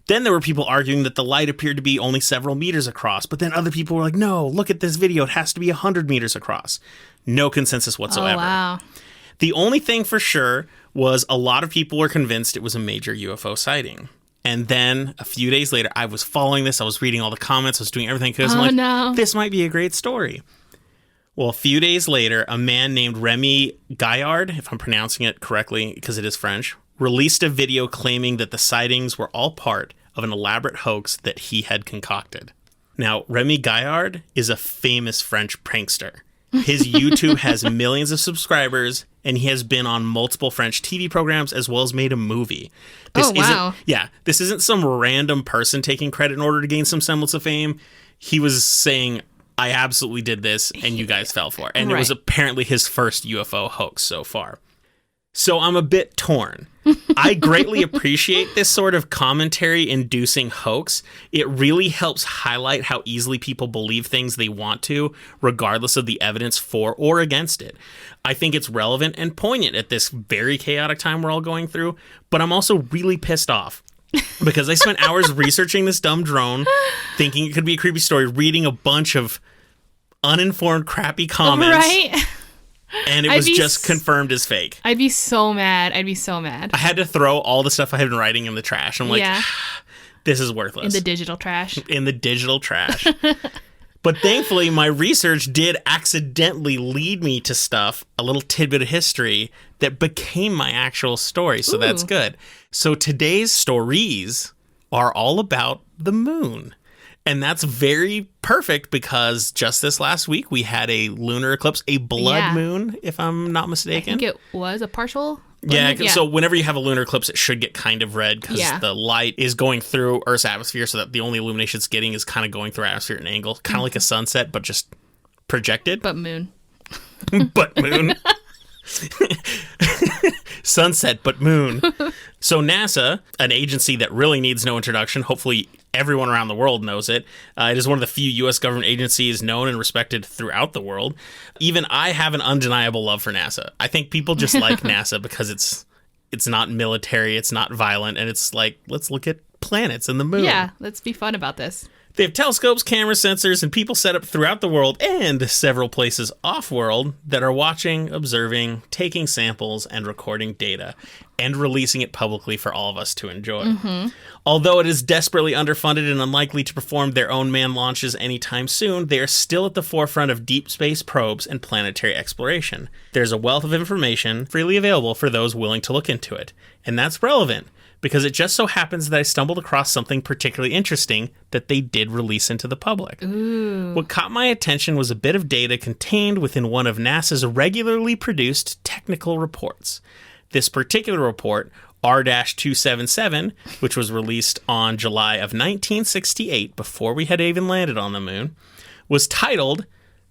Speaker 2: Then there were people arguing that the light appeared to be only several meters across, but then other people were like, no, look at this video. It has to be 100 meters across. No consensus whatsoever.
Speaker 1: Oh, wow.
Speaker 2: The only thing for sure was a lot of people were convinced it was a major UFO sighting. And then a few days later, I was following this. I was reading all the comments. I was doing everything because I'm like, this might be a great story. Well, a few days later, a man named Remy Gaillard, if I'm pronouncing it correctly because it is French, released a video claiming that the sightings were all part of an elaborate hoax that he had concocted. Now, Remy Gaillard is a famous French prankster. His YouTube has millions of subscribers, and he has been on multiple French TV programs as well as made a movie.
Speaker 1: Wow.
Speaker 2: This isn't some random person taking credit in order to gain some semblance of fame. He was saying, I absolutely did this, and you guys fell for it. And It was apparently his first UFO hoax so far. So I'm a bit torn. I greatly appreciate this sort of commentary-inducing hoax. It really helps highlight how easily people believe things they want to, regardless of the evidence for or against it. I think it's relevant and poignant at this very chaotic time we're all going through, but I'm also really pissed off. Because I spent hours researching this dumb drone, thinking it could be a creepy story, reading a bunch of uninformed, crappy comments.
Speaker 1: Right?
Speaker 2: And it was just confirmed as fake.
Speaker 1: I'd be so mad. I
Speaker 2: had to throw all the stuff I had been writing in the trash. I'm like, this is worthless.
Speaker 1: In the digital trash.
Speaker 2: But thankfully, my research did accidentally lead me to stuff, a little tidbit of history, that became my actual story. So that's good. So today's stories are all about the moon. And that's very perfect because just this last week we had a lunar eclipse, a blood moon, if I'm not mistaken.
Speaker 1: I think it was a partial.
Speaker 2: Yeah, so whenever you have a lunar eclipse, it should get kind of red because the light is going through Earth's atmosphere, so that the only illumination it's getting is kind of going through our atmosphere at an angle, kind of like a sunset, but just projected.
Speaker 1: But moon.
Speaker 2: But moon. Sunset, but moon. So NASA, an agency that really needs no introduction, hopefully everyone around the world knows it. It is one of the few U.S. government agencies known and respected throughout the world. Even I have an undeniable love for NASA. I think people just like NASA because it's not military, it's not violent, and it's like, let's look at planets and the moon.
Speaker 1: Yeah, let's be fun about this.
Speaker 2: They have telescopes, camera sensors, and people set up throughout the world and several places off-world that are watching, observing, taking samples, and recording data, and releasing it publicly for all of us to enjoy. Mm-hmm. Although it is desperately underfunded and unlikely to perform their own manned launches anytime soon, they are still at the forefront of deep space probes and planetary exploration. There's a wealth of information freely available for those willing to look into it, and that's relevant, because it just so happens that I stumbled across something particularly interesting that they did release into the public.
Speaker 1: Ooh.
Speaker 2: What caught my attention was a bit of data contained within one of NASA's regularly produced technical reports. This particular report, R-277, which was released on July of 1968, before we had even landed on the moon, was titled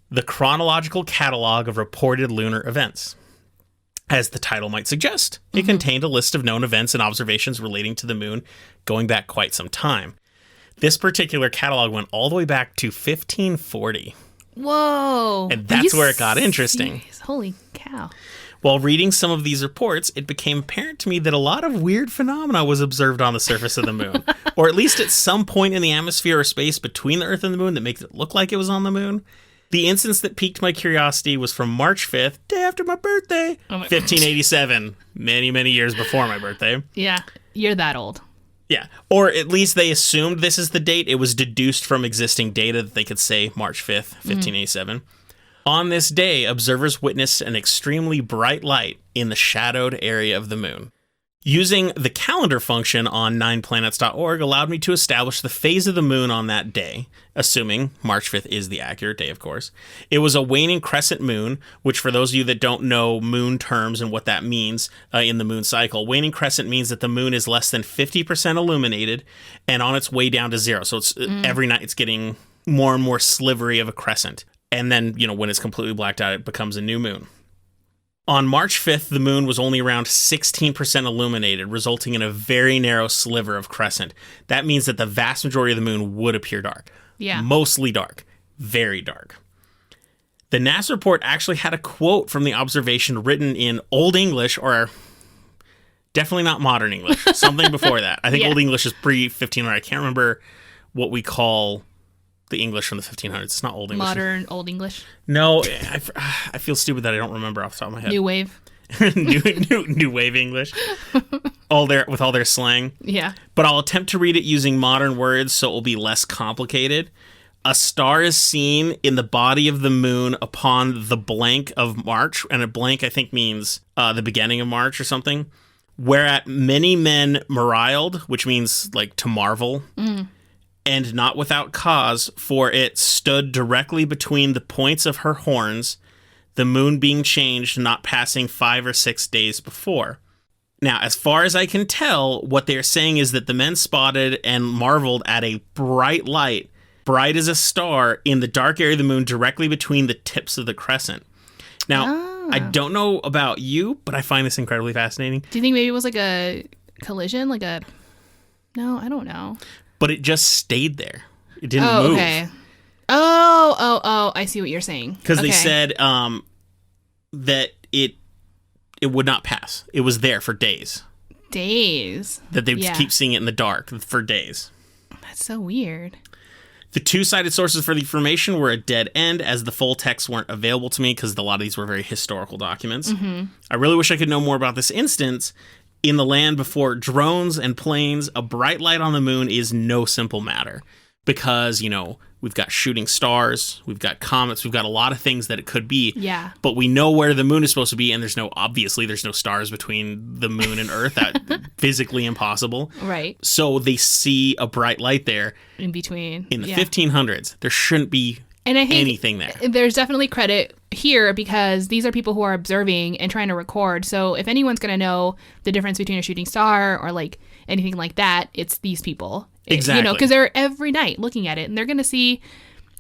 Speaker 2: The Chronological Catalog of Reported Lunar Events. As the title might suggest, it contained a list of known events and observations relating to the moon going back quite some time. This particular catalog went all the way back to 1540.
Speaker 1: Whoa.
Speaker 2: And that's where it got interesting.
Speaker 1: Serious? Holy cow.
Speaker 2: While reading some of these reports, it became apparent to me that a lot of weird phenomena was observed on the surface of the moon, or at least at some point in the atmosphere or space between the Earth and the moon that makes it look like it was on the moon. The instance that piqued my curiosity was from March 5th, day after my birthday, 1587, many, many years before my birthday.
Speaker 1: Yeah, you're that old.
Speaker 2: Yeah, or at least they assumed this is the date. It was deduced from existing data that they could say March 5th, 1587. On this day, observers witnessed an extremely bright light in the shadowed area of the moon. Using the calendar function on 9planets.org allowed me to establish the phase of the moon on that day, assuming March 5th is the accurate day, of course. It was a waning crescent moon, which for those of you that don't know moon terms and what that means in the moon cycle, waning crescent means that the moon is less than 50% illuminated and on its way down to zero. So it's every night it's getting more and more slivery of a crescent. And then, when it's completely blacked out, it becomes a new moon. On March 5th, the moon was only around 16% illuminated, resulting in a very narrow sliver of crescent. That means that the vast majority of the moon would appear dark.
Speaker 1: Yeah.
Speaker 2: Mostly dark. Very dark. The NASA report actually had a quote from the observation written in Old English, or definitely not modern English. Something before that. I think Old English is pre-1500. I can't remember what we call the English from the 1500s. It's not Old English.
Speaker 1: Modern Old English.
Speaker 2: No, I feel stupid that I don't remember off the top of my head.
Speaker 1: New wave.
Speaker 2: new wave English. With all their slang.
Speaker 1: Yeah.
Speaker 2: But I'll attempt to read it using modern words so it will be less complicated. A star is seen in the body of the moon upon the blank of March, and a blank I think means the beginning of March or something. Whereat many men mariled, which means like to marvel. And not without cause, for it stood directly between the points of her horns, the moon being changed, not passing 5 or 6 days before. Now, as far as I can tell, what they're saying is that the men spotted and marveled at a bright light, bright as a star, in the dark area of the moon directly between the tips of the crescent. Now, I don't know about you, but I find this incredibly fascinating.
Speaker 1: Do you think maybe it was like a collision? No, I don't know.
Speaker 2: But it just stayed there. It didn't move.
Speaker 1: Okay. Oh, I see what you're saying.
Speaker 2: Because they said that it would not pass. It was there for days.
Speaker 1: Days?
Speaker 2: That they would keep seeing it in the dark for days.
Speaker 1: That's so weird.
Speaker 2: The two-sided sources for the information were a dead end, as the full texts weren't available to me because a lot of these were very historical documents. I really wish I could know more about this instance. In the land before drones and planes, a bright light on the moon is no simple matter. because, we've got shooting stars, we've got comets, we've got a lot of things that it could be.
Speaker 1: Yeah.
Speaker 2: But we know where the moon is supposed to be, and there's no stars between the moon and Earth. That physically impossible.
Speaker 1: Right.
Speaker 2: So they see a bright light there.
Speaker 1: In between.
Speaker 2: In the 1500s, there shouldn't be anything there.
Speaker 1: There's definitely credit here because these are people who are observing and trying to record. So if anyone's going to know the difference between a shooting star or like anything like that, it's these people.
Speaker 2: Exactly.
Speaker 1: Because they're every night looking at it and they're going to see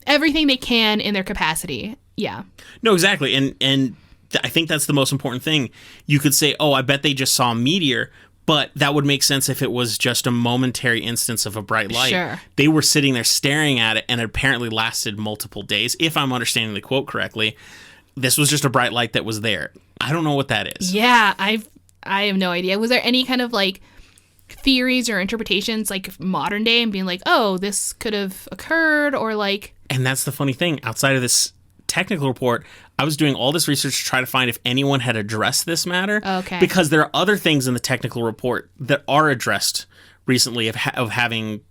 Speaker 1: everything they can in their capacity. Yeah.
Speaker 2: No, exactly. And I think that's the most important thing. You could say, oh, I bet they just saw a meteor. But that would make sense if it was just a momentary instance of a bright light.
Speaker 1: Sure.
Speaker 2: They were sitting there staring at it, and it apparently lasted multiple days. If I'm understanding the quote correctly, this was just a bright light that was there. I don't know what that is.
Speaker 1: Yeah, I have no idea. Was there any kind of like theories or interpretations like modern day and being like, oh, this could have occurred or like...
Speaker 2: And that's the funny thing. Outside of this technical report, I was doing all this research to try to find if anyone had addressed this matter.
Speaker 1: Okay.
Speaker 2: Because there are other things in the technical report that are addressed recently of having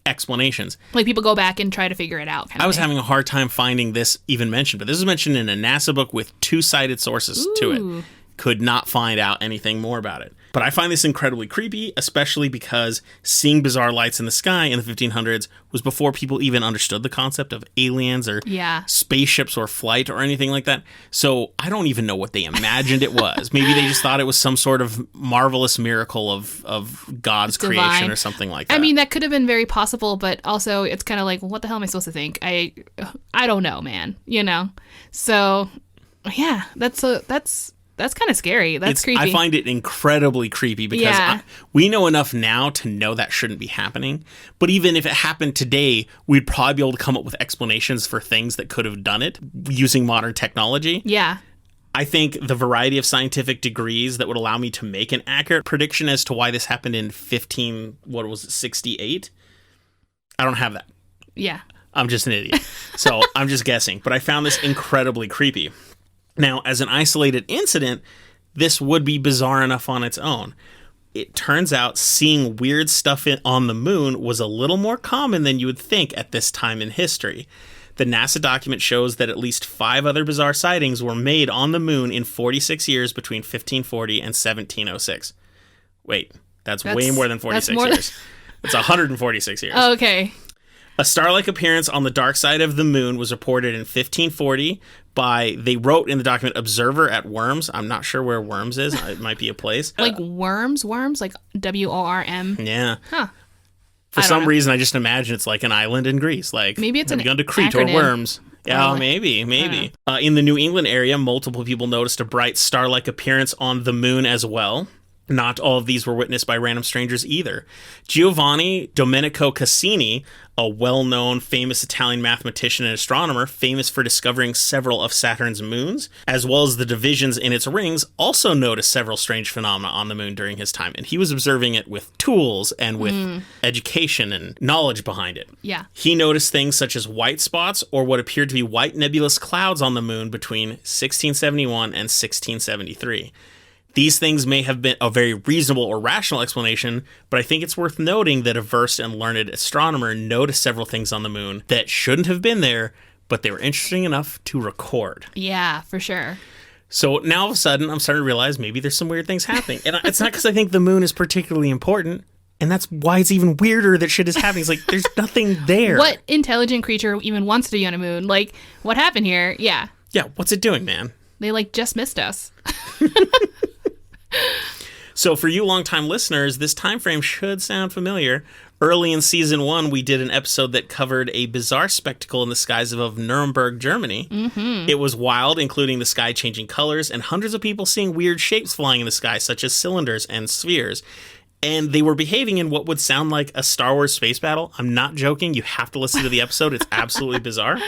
Speaker 2: explanations.
Speaker 1: Like people go back and try to figure it out.
Speaker 2: I was having a hard time finding this even mentioned, but this is mentioned in a NASA book with 2 cited sources to it. Could not find out anything more about it. But I find this incredibly creepy, especially because seeing bizarre lights in the sky in the 1500s was before people even understood the concept of aliens or spaceships or flight or anything like that. So I don't even know what they imagined it was. Maybe they just thought it was some sort of marvelous miracle of God's creation or something like that.
Speaker 1: I mean, that could have been very possible, but also it's kind of like, what the hell am I supposed to think? I don't know, man. So yeah, that's kind of scary. That's creepy.
Speaker 2: I find it incredibly creepy because we know enough now to know that shouldn't be happening. But even if it happened today, we'd probably be able to come up with explanations for things that could have done it using modern technology.
Speaker 1: Yeah.
Speaker 2: I think the variety of scientific degrees that would allow me to make an accurate prediction as to why this happened in 68? I don't have that.
Speaker 1: Yeah.
Speaker 2: I'm just an idiot. So I'm just guessing. But I found this incredibly creepy. Now, as an isolated incident, this would be bizarre enough on its own. It turns out seeing weird stuff on the moon was a little more common than you would think at this time in history. The NASA document shows that at least 5 other bizarre sightings were made on the moon in 46 years between 1540 and 1706. Wait, that's way more than 46 years. It's 146 years.
Speaker 1: Oh, okay.
Speaker 2: A star-like appearance on the dark side of the moon was reported in 1540 they wrote in the document, observer at Worms. I'm not sure where Worms is. It might be a place.
Speaker 1: Like Worms, like WORM?
Speaker 2: Yeah.
Speaker 1: Huh.
Speaker 2: For some reason, I just imagine it's like an island in Greece. Like,
Speaker 1: maybe it's
Speaker 2: gone to Crete
Speaker 1: acronym.
Speaker 2: Or Worms. Yeah, maybe. In the New England area, multiple people noticed a bright star-like appearance on the moon as well. Not all of these were witnessed by random strangers either. Giovanni Domenico Cassini, a well-known famous Italian mathematician and astronomer famous for discovering several of Saturn's moons, as well as the divisions in its rings, also noticed several strange phenomena on the moon during his time. And he was observing it with tools and with education and knowledge behind it.
Speaker 1: Yeah.
Speaker 2: He noticed things such as white spots or what appeared to be white nebulous clouds on the moon between 1671 and 1673. These things may have been a very reasonable or rational explanation, but I think it's worth noting that a versed and learned astronomer noticed several things on the moon that shouldn't have been there, but they were interesting enough to record.
Speaker 1: Yeah, for sure.
Speaker 2: So now all of a sudden, I'm starting to realize maybe there's some weird things happening. And it's not because I think the moon is particularly important, and that's why it's even weirder that shit is happening. It's like, there's nothing there.
Speaker 1: What intelligent creature even wants to be on a moon? Like, what happened here? Yeah.
Speaker 2: Yeah, what's it doing, man?
Speaker 1: They, just missed us.
Speaker 2: So for you longtime listeners, this time frame should sound familiar. Early in season 1, we did an episode that covered a bizarre spectacle in the skies of Nuremberg, Germany. Mm-hmm. It was wild, including the sky changing colors and hundreds of people seeing weird shapes flying in the sky, such as cylinders and spheres. And they were behaving in what would sound like a Star Wars space battle. I'm not joking. You have to listen to the episode. It's absolutely bizarre.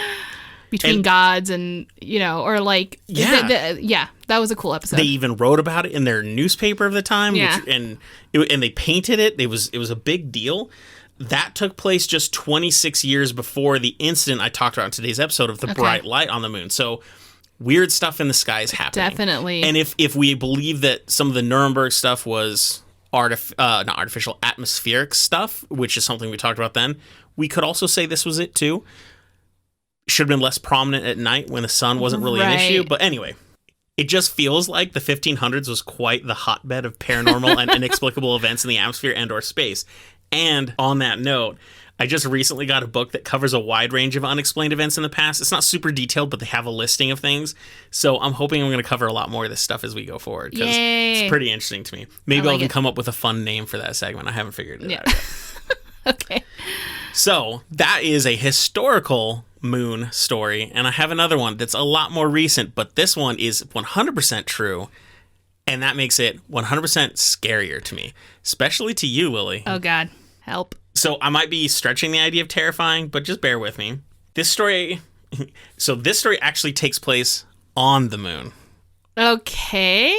Speaker 1: Between gods and, or like...
Speaker 2: Yeah.
Speaker 1: That was a cool episode.
Speaker 2: They even wrote about it in their newspaper of the time.
Speaker 1: Yeah.
Speaker 2: And they painted it. It was a big deal. That took place just 26 years before the incident I talked about in today's episode of the bright light on the moon. So weird stuff in the sky is happening.
Speaker 1: Definitely.
Speaker 2: And if we believe that some of the Nuremberg stuff was not artificial, atmospheric stuff, which is something we talked about then, We could also say this was it too. Should have been less prominent at night when the sun wasn't really an issue. But anyway, it just feels like the 1500s was quite the hotbed of paranormal and inexplicable events in the atmosphere and or space. And on that note, I just recently got a book that covers a wide range of unexplained events in the past. It's not super detailed, but they have a listing of things. So I'm hoping I'm going to cover a lot more of this stuff as we go forward, because it's pretty interesting to me. Maybe I'll even come up with a fun name for that segment. I haven't figured it out yet.
Speaker 1: Okay.
Speaker 2: So that is a historical moon story, and I have another one that's a lot more recent, but this one is 100% true, and that makes it 100% scarier to me, especially to you, Lily.
Speaker 1: Oh, God. Help.
Speaker 2: So I might be stretching the idea of terrifying, but just bear with me. This story actually takes place on the moon.
Speaker 1: Okay.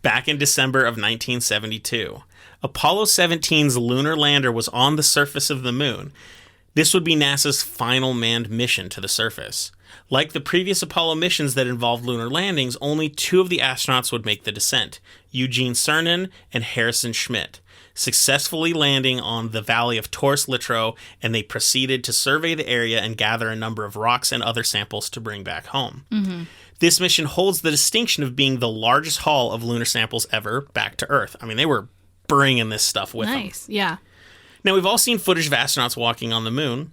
Speaker 2: Back in December of 1972, Apollo 17's lunar lander was on the surface of the moon. This would be NASA's final manned mission to the surface. Like the previous Apollo missions that involved lunar landings, only 2 of the astronauts would make the descent, Eugene Cernan and Harrison Schmitt, successfully landing on the valley of Taurus Littrow, and they proceeded to survey the area and gather a number of rocks and other samples to bring back home. Mm-hmm. This mission holds the distinction of being the largest haul of lunar samples ever back to Earth. I mean, they were bringing this stuff with them.
Speaker 1: Nice, yeah.
Speaker 2: Now, we've all seen footage of astronauts walking on the moon.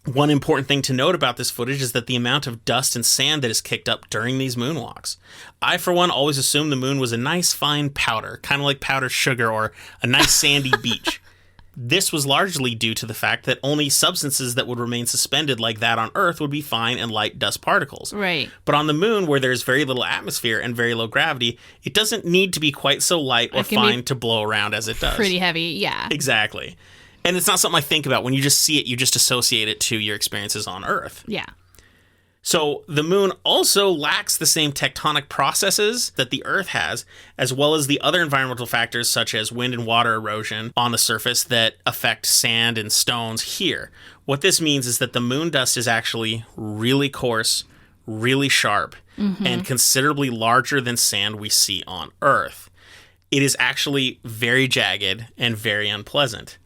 Speaker 2: One important thing to note about this footage is that the amount of dust and sand that is kicked up during these moonwalks. I, for one, always assumed the moon was a nice fine powder, kind of like powdered sugar or a nice sandy beach. This was largely due to the fact that only substances that would remain suspended like that on Earth would be fine and light dust particles.
Speaker 1: Right.
Speaker 2: But on the moon, where there's very little atmosphere and very low gravity, it doesn't need to be quite so light or fine to blow around as it does.
Speaker 1: Pretty heavy, yeah.
Speaker 2: Exactly. And it's not something I think about. When you just see it, you just associate it to your experiences on Earth.
Speaker 1: Yeah.
Speaker 2: So the moon also lacks the same tectonic processes that the Earth has, as well as the other environmental factors such as wind and water erosion on the surface that affect sand and stones here. What this means is that the moon dust is actually really coarse, really sharp, and considerably larger than sand we see on Earth. It is actually very jagged and very unpleasant.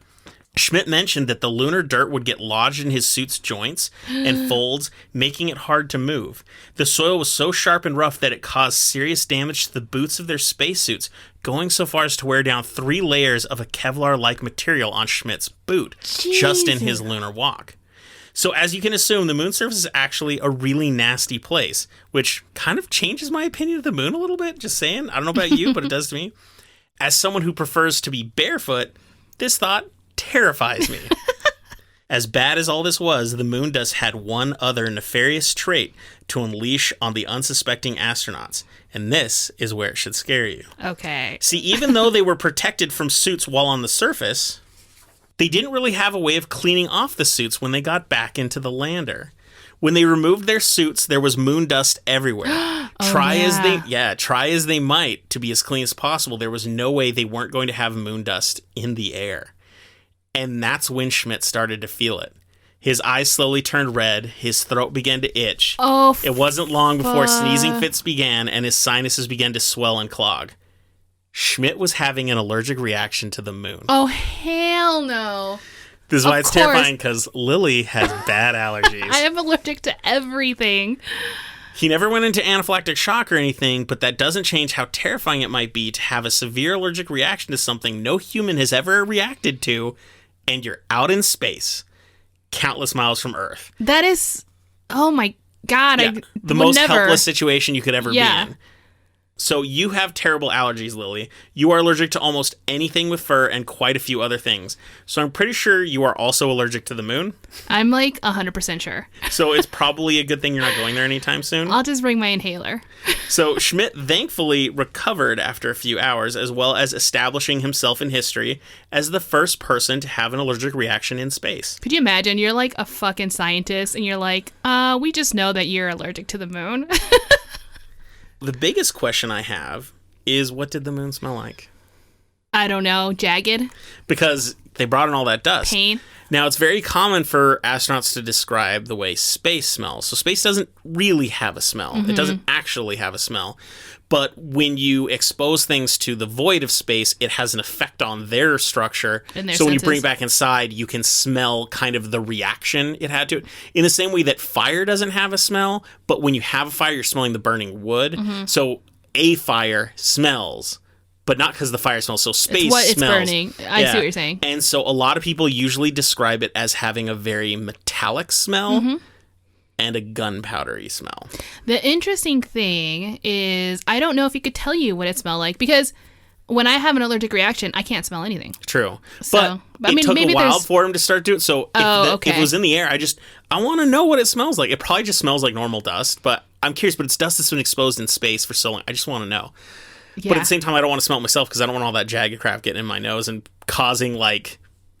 Speaker 2: Schmitt mentioned that the lunar dirt would get lodged in his suit's joints and folds, making it hard to move. The soil was so sharp and rough that it caused serious damage to the boots of their spacesuits, going so far as to wear down 3 layers of a Kevlar-like material on Schmitt's boot, just in his lunar walk. So as you can assume, the moon surface is actually a really nasty place, which kind of changes my opinion of the moon a little bit, just saying. I don't know about you, but it does to me. As someone who prefers to be barefoot, this thought terrifies me. As bad as all this was, the moon dust had one other nefarious trait to unleash on the unsuspecting astronauts, and this is where it should scare you.
Speaker 1: Okay.
Speaker 2: See, even though they were protected from suits while on the surface, they didn't really have a way of cleaning off the suits when they got back into the lander. When they removed their suits, there was moon dust everywhere. Try as they might to be as clean as possible, there was no way they weren't going to have moon dust in the air. And that's when Schmitt started to feel it. His eyes slowly turned red, his throat began to itch.
Speaker 1: Oh,
Speaker 2: it wasn't long before sneezing fits began and his sinuses began to swell and clog. Schmitt was having an allergic reaction to the moon.
Speaker 1: Oh, hell no.
Speaker 2: This is why it's terrifying, because Lily has bad allergies.
Speaker 1: I am allergic to everything.
Speaker 2: He never went into anaphylactic shock or anything, but that doesn't change how terrifying it might be to have a severe allergic reaction to something no human has ever reacted to, and you're out in space, countless miles from Earth.
Speaker 1: That is, oh my God.
Speaker 2: Yeah, the most helpless situation you could ever be in. So you have terrible allergies, Lily. You are allergic to almost anything with fur and quite a few other things. So I'm pretty sure you are also allergic to the moon.
Speaker 1: I'm like 100% sure.
Speaker 2: So it's probably a good thing you're not going there anytime soon.
Speaker 1: I'll just bring my inhaler.
Speaker 2: So Schmitt thankfully recovered after a few hours, as well as establishing himself in history as the first person to have an allergic reaction in space.
Speaker 1: Could you imagine? You're like a fucking scientist and you're like, we just know that you're allergic to the moon.
Speaker 2: The biggest question I have is, what did the moon smell like?
Speaker 1: I don't know. Jagged?
Speaker 2: Because they brought in all that dust.
Speaker 1: Paint?
Speaker 2: Now, it's very common for astronauts to describe the way space smells. So space doesn't really have a smell. It doesn't actually have a smell. But when you expose things to the void of space, it has an effect on their structure.
Speaker 1: And their
Speaker 2: so when you
Speaker 1: senses.
Speaker 2: bring it back inside, you can smell kind of the reaction it had to it. In the same way that fire doesn't have a smell, but when you have a fire, you're smelling the burning wood. So a fire smells, but not because the fire smells. So space
Speaker 1: it's
Speaker 2: smells.
Speaker 1: It's burning. I see what you're saying.
Speaker 2: And so a lot of people usually describe it as having a very metallic smell. And a gunpowdery smell.
Speaker 1: The interesting thing is, I don't know if he could tell you what it smelled like, because when I have an allergic reaction, I can't smell anything.
Speaker 2: True.
Speaker 1: So,
Speaker 2: but it took a while for him to start doing it. So if it was in the air, I want to know what it smells like. It probably just smells like normal dust, but I'm curious. But it's dust that's been exposed in space for so long. I just want to know.
Speaker 1: Yeah.
Speaker 2: But at the same time, I don't want to smell it myself because I don't want all that jagged crap getting in my nose and causing like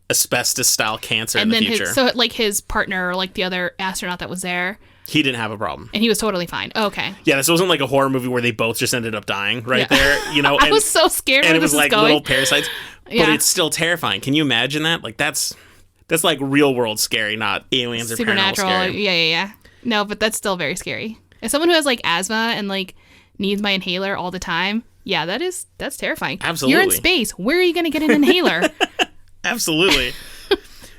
Speaker 2: asbestos-style cancer in the future.
Speaker 1: So his partner or like the other astronaut that was there,
Speaker 2: he didn't have a problem.
Speaker 1: and he was totally fine. Okay.
Speaker 2: Yeah, this wasn't like a horror movie where they both just ended up dying there. You know,
Speaker 1: I was so scared
Speaker 2: and
Speaker 1: where
Speaker 2: it was
Speaker 1: this
Speaker 2: like
Speaker 1: going.
Speaker 2: little parasites. But
Speaker 1: Yeah.
Speaker 2: it's still terrifying. Can you imagine that? Like that's like real world scary, not aliens or paranormal
Speaker 1: Supernatural.
Speaker 2: scary.
Speaker 1: Yeah. No, but that's still very scary. As someone who has like asthma and like needs my inhaler all the time, yeah, that's terrifying.
Speaker 2: Absolutely.
Speaker 1: You're in space. Where are you going to get an inhaler?
Speaker 2: Absolutely.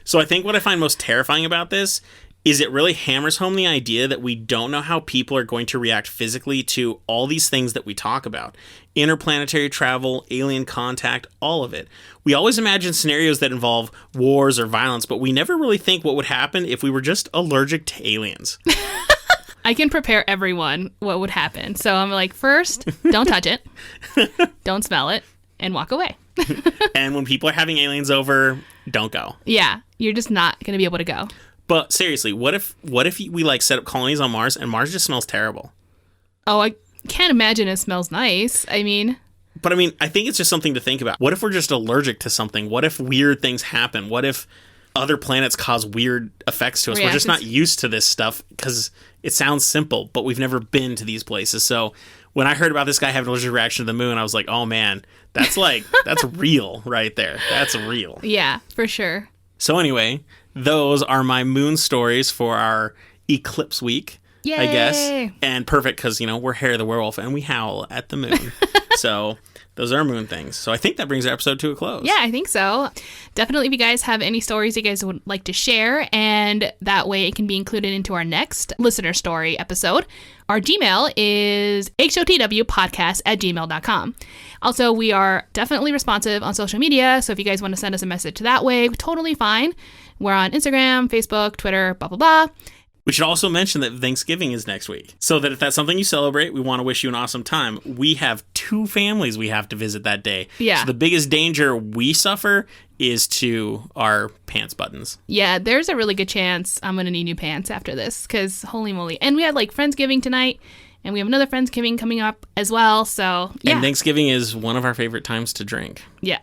Speaker 2: So I think what I find most terrifying about this is it really hammers home the idea that we don't know how people are going to react physically to all these things that we talk about. Interplanetary travel, alien contact, all of it. We always imagine scenarios that involve wars or violence, but we never really think what would happen if we were just allergic to aliens.
Speaker 1: I can prepare everyone what would happen. So I'm like, first, don't touch it. Don't smell it. And walk away.
Speaker 2: And when people are having aliens over, don't go.
Speaker 1: Yeah. You're just not going to be able to go.
Speaker 2: But seriously, what if we like set up colonies on Mars and Mars just smells terrible?
Speaker 1: Oh, I can't imagine it smells nice. I mean,
Speaker 2: I think it's just something to think about. What if we're just allergic to something? What if weird things happen? What if other planets cause weird effects to us? We're just not used to this stuff because it sounds simple, but we've never been to these places. So when I heard about this guy having an allergic reaction to the moon, I was like, oh man, that's real right there. That's real.
Speaker 1: Yeah, for sure.
Speaker 2: So anyway, those are my moon stories for our eclipse week.
Speaker 1: Yay!
Speaker 2: I guess. And perfect because, we're Hair of the Werewolf and we howl at the moon. So those are moon things. So I think that brings our episode to a close.
Speaker 1: Yeah, I think so. Definitely if you guys have any stories you guys would like to share, and that way it can be included into our next listener story episode. Our Gmail is hotwpodcast@gmail.com. Also, we are definitely responsive on social media, so if you guys want to send us a message that way, totally fine. We're on Instagram, Facebook, Twitter, blah, blah, blah.
Speaker 2: We should also mention that Thanksgiving is next week. So that if that's something you celebrate, we want to wish you an awesome time. We have 2 families we have to visit that day.
Speaker 1: Yeah.
Speaker 2: So the biggest danger we suffer is to our pants buttons.
Speaker 1: Yeah, there's a really good chance I'm going to need new pants after this, because holy moly. And we had like Friendsgiving tonight, and we have another Friendsgiving coming up as well. So, yeah.
Speaker 2: And Thanksgiving is one of our favorite times to drink.
Speaker 1: Yeah.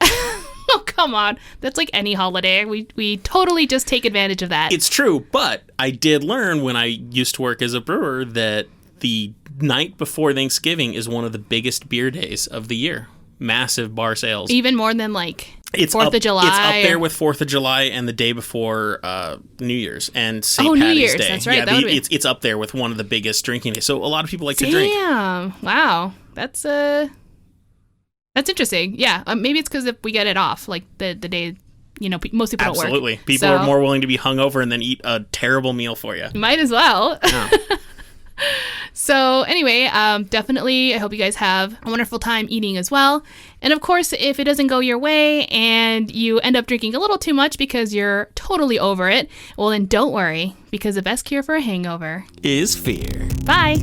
Speaker 1: Oh, come on. That's like any holiday. We totally just take advantage of that.
Speaker 2: It's true, but I did learn when I used to work as a brewer that the night before Thanksgiving is one of the biggest beer days of the year. Massive bar sales.
Speaker 1: Even more than like 4th of July.
Speaker 2: It's up there with 4th of July and the day before New Year's and St. Patty's
Speaker 1: New Year's,
Speaker 2: Day.
Speaker 1: that's right.
Speaker 2: Yeah, it's up there with one of the biggest drinking days. So a lot of people like to drink.
Speaker 1: Damn. Wow. That's interesting. Yeah. Maybe it's because if we get it off, like the day, most people don't work.
Speaker 2: Absolutely. People are more willing to be hungover and then eat a terrible meal for you.
Speaker 1: Might as well.
Speaker 2: Yeah.
Speaker 1: So anyway, definitely, I hope you guys have a wonderful time eating as well. And of course, if it doesn't go your way and you end up drinking a little too much because you're totally over it, well then don't worry, because the best cure for a hangover
Speaker 2: is fear.
Speaker 1: Bye.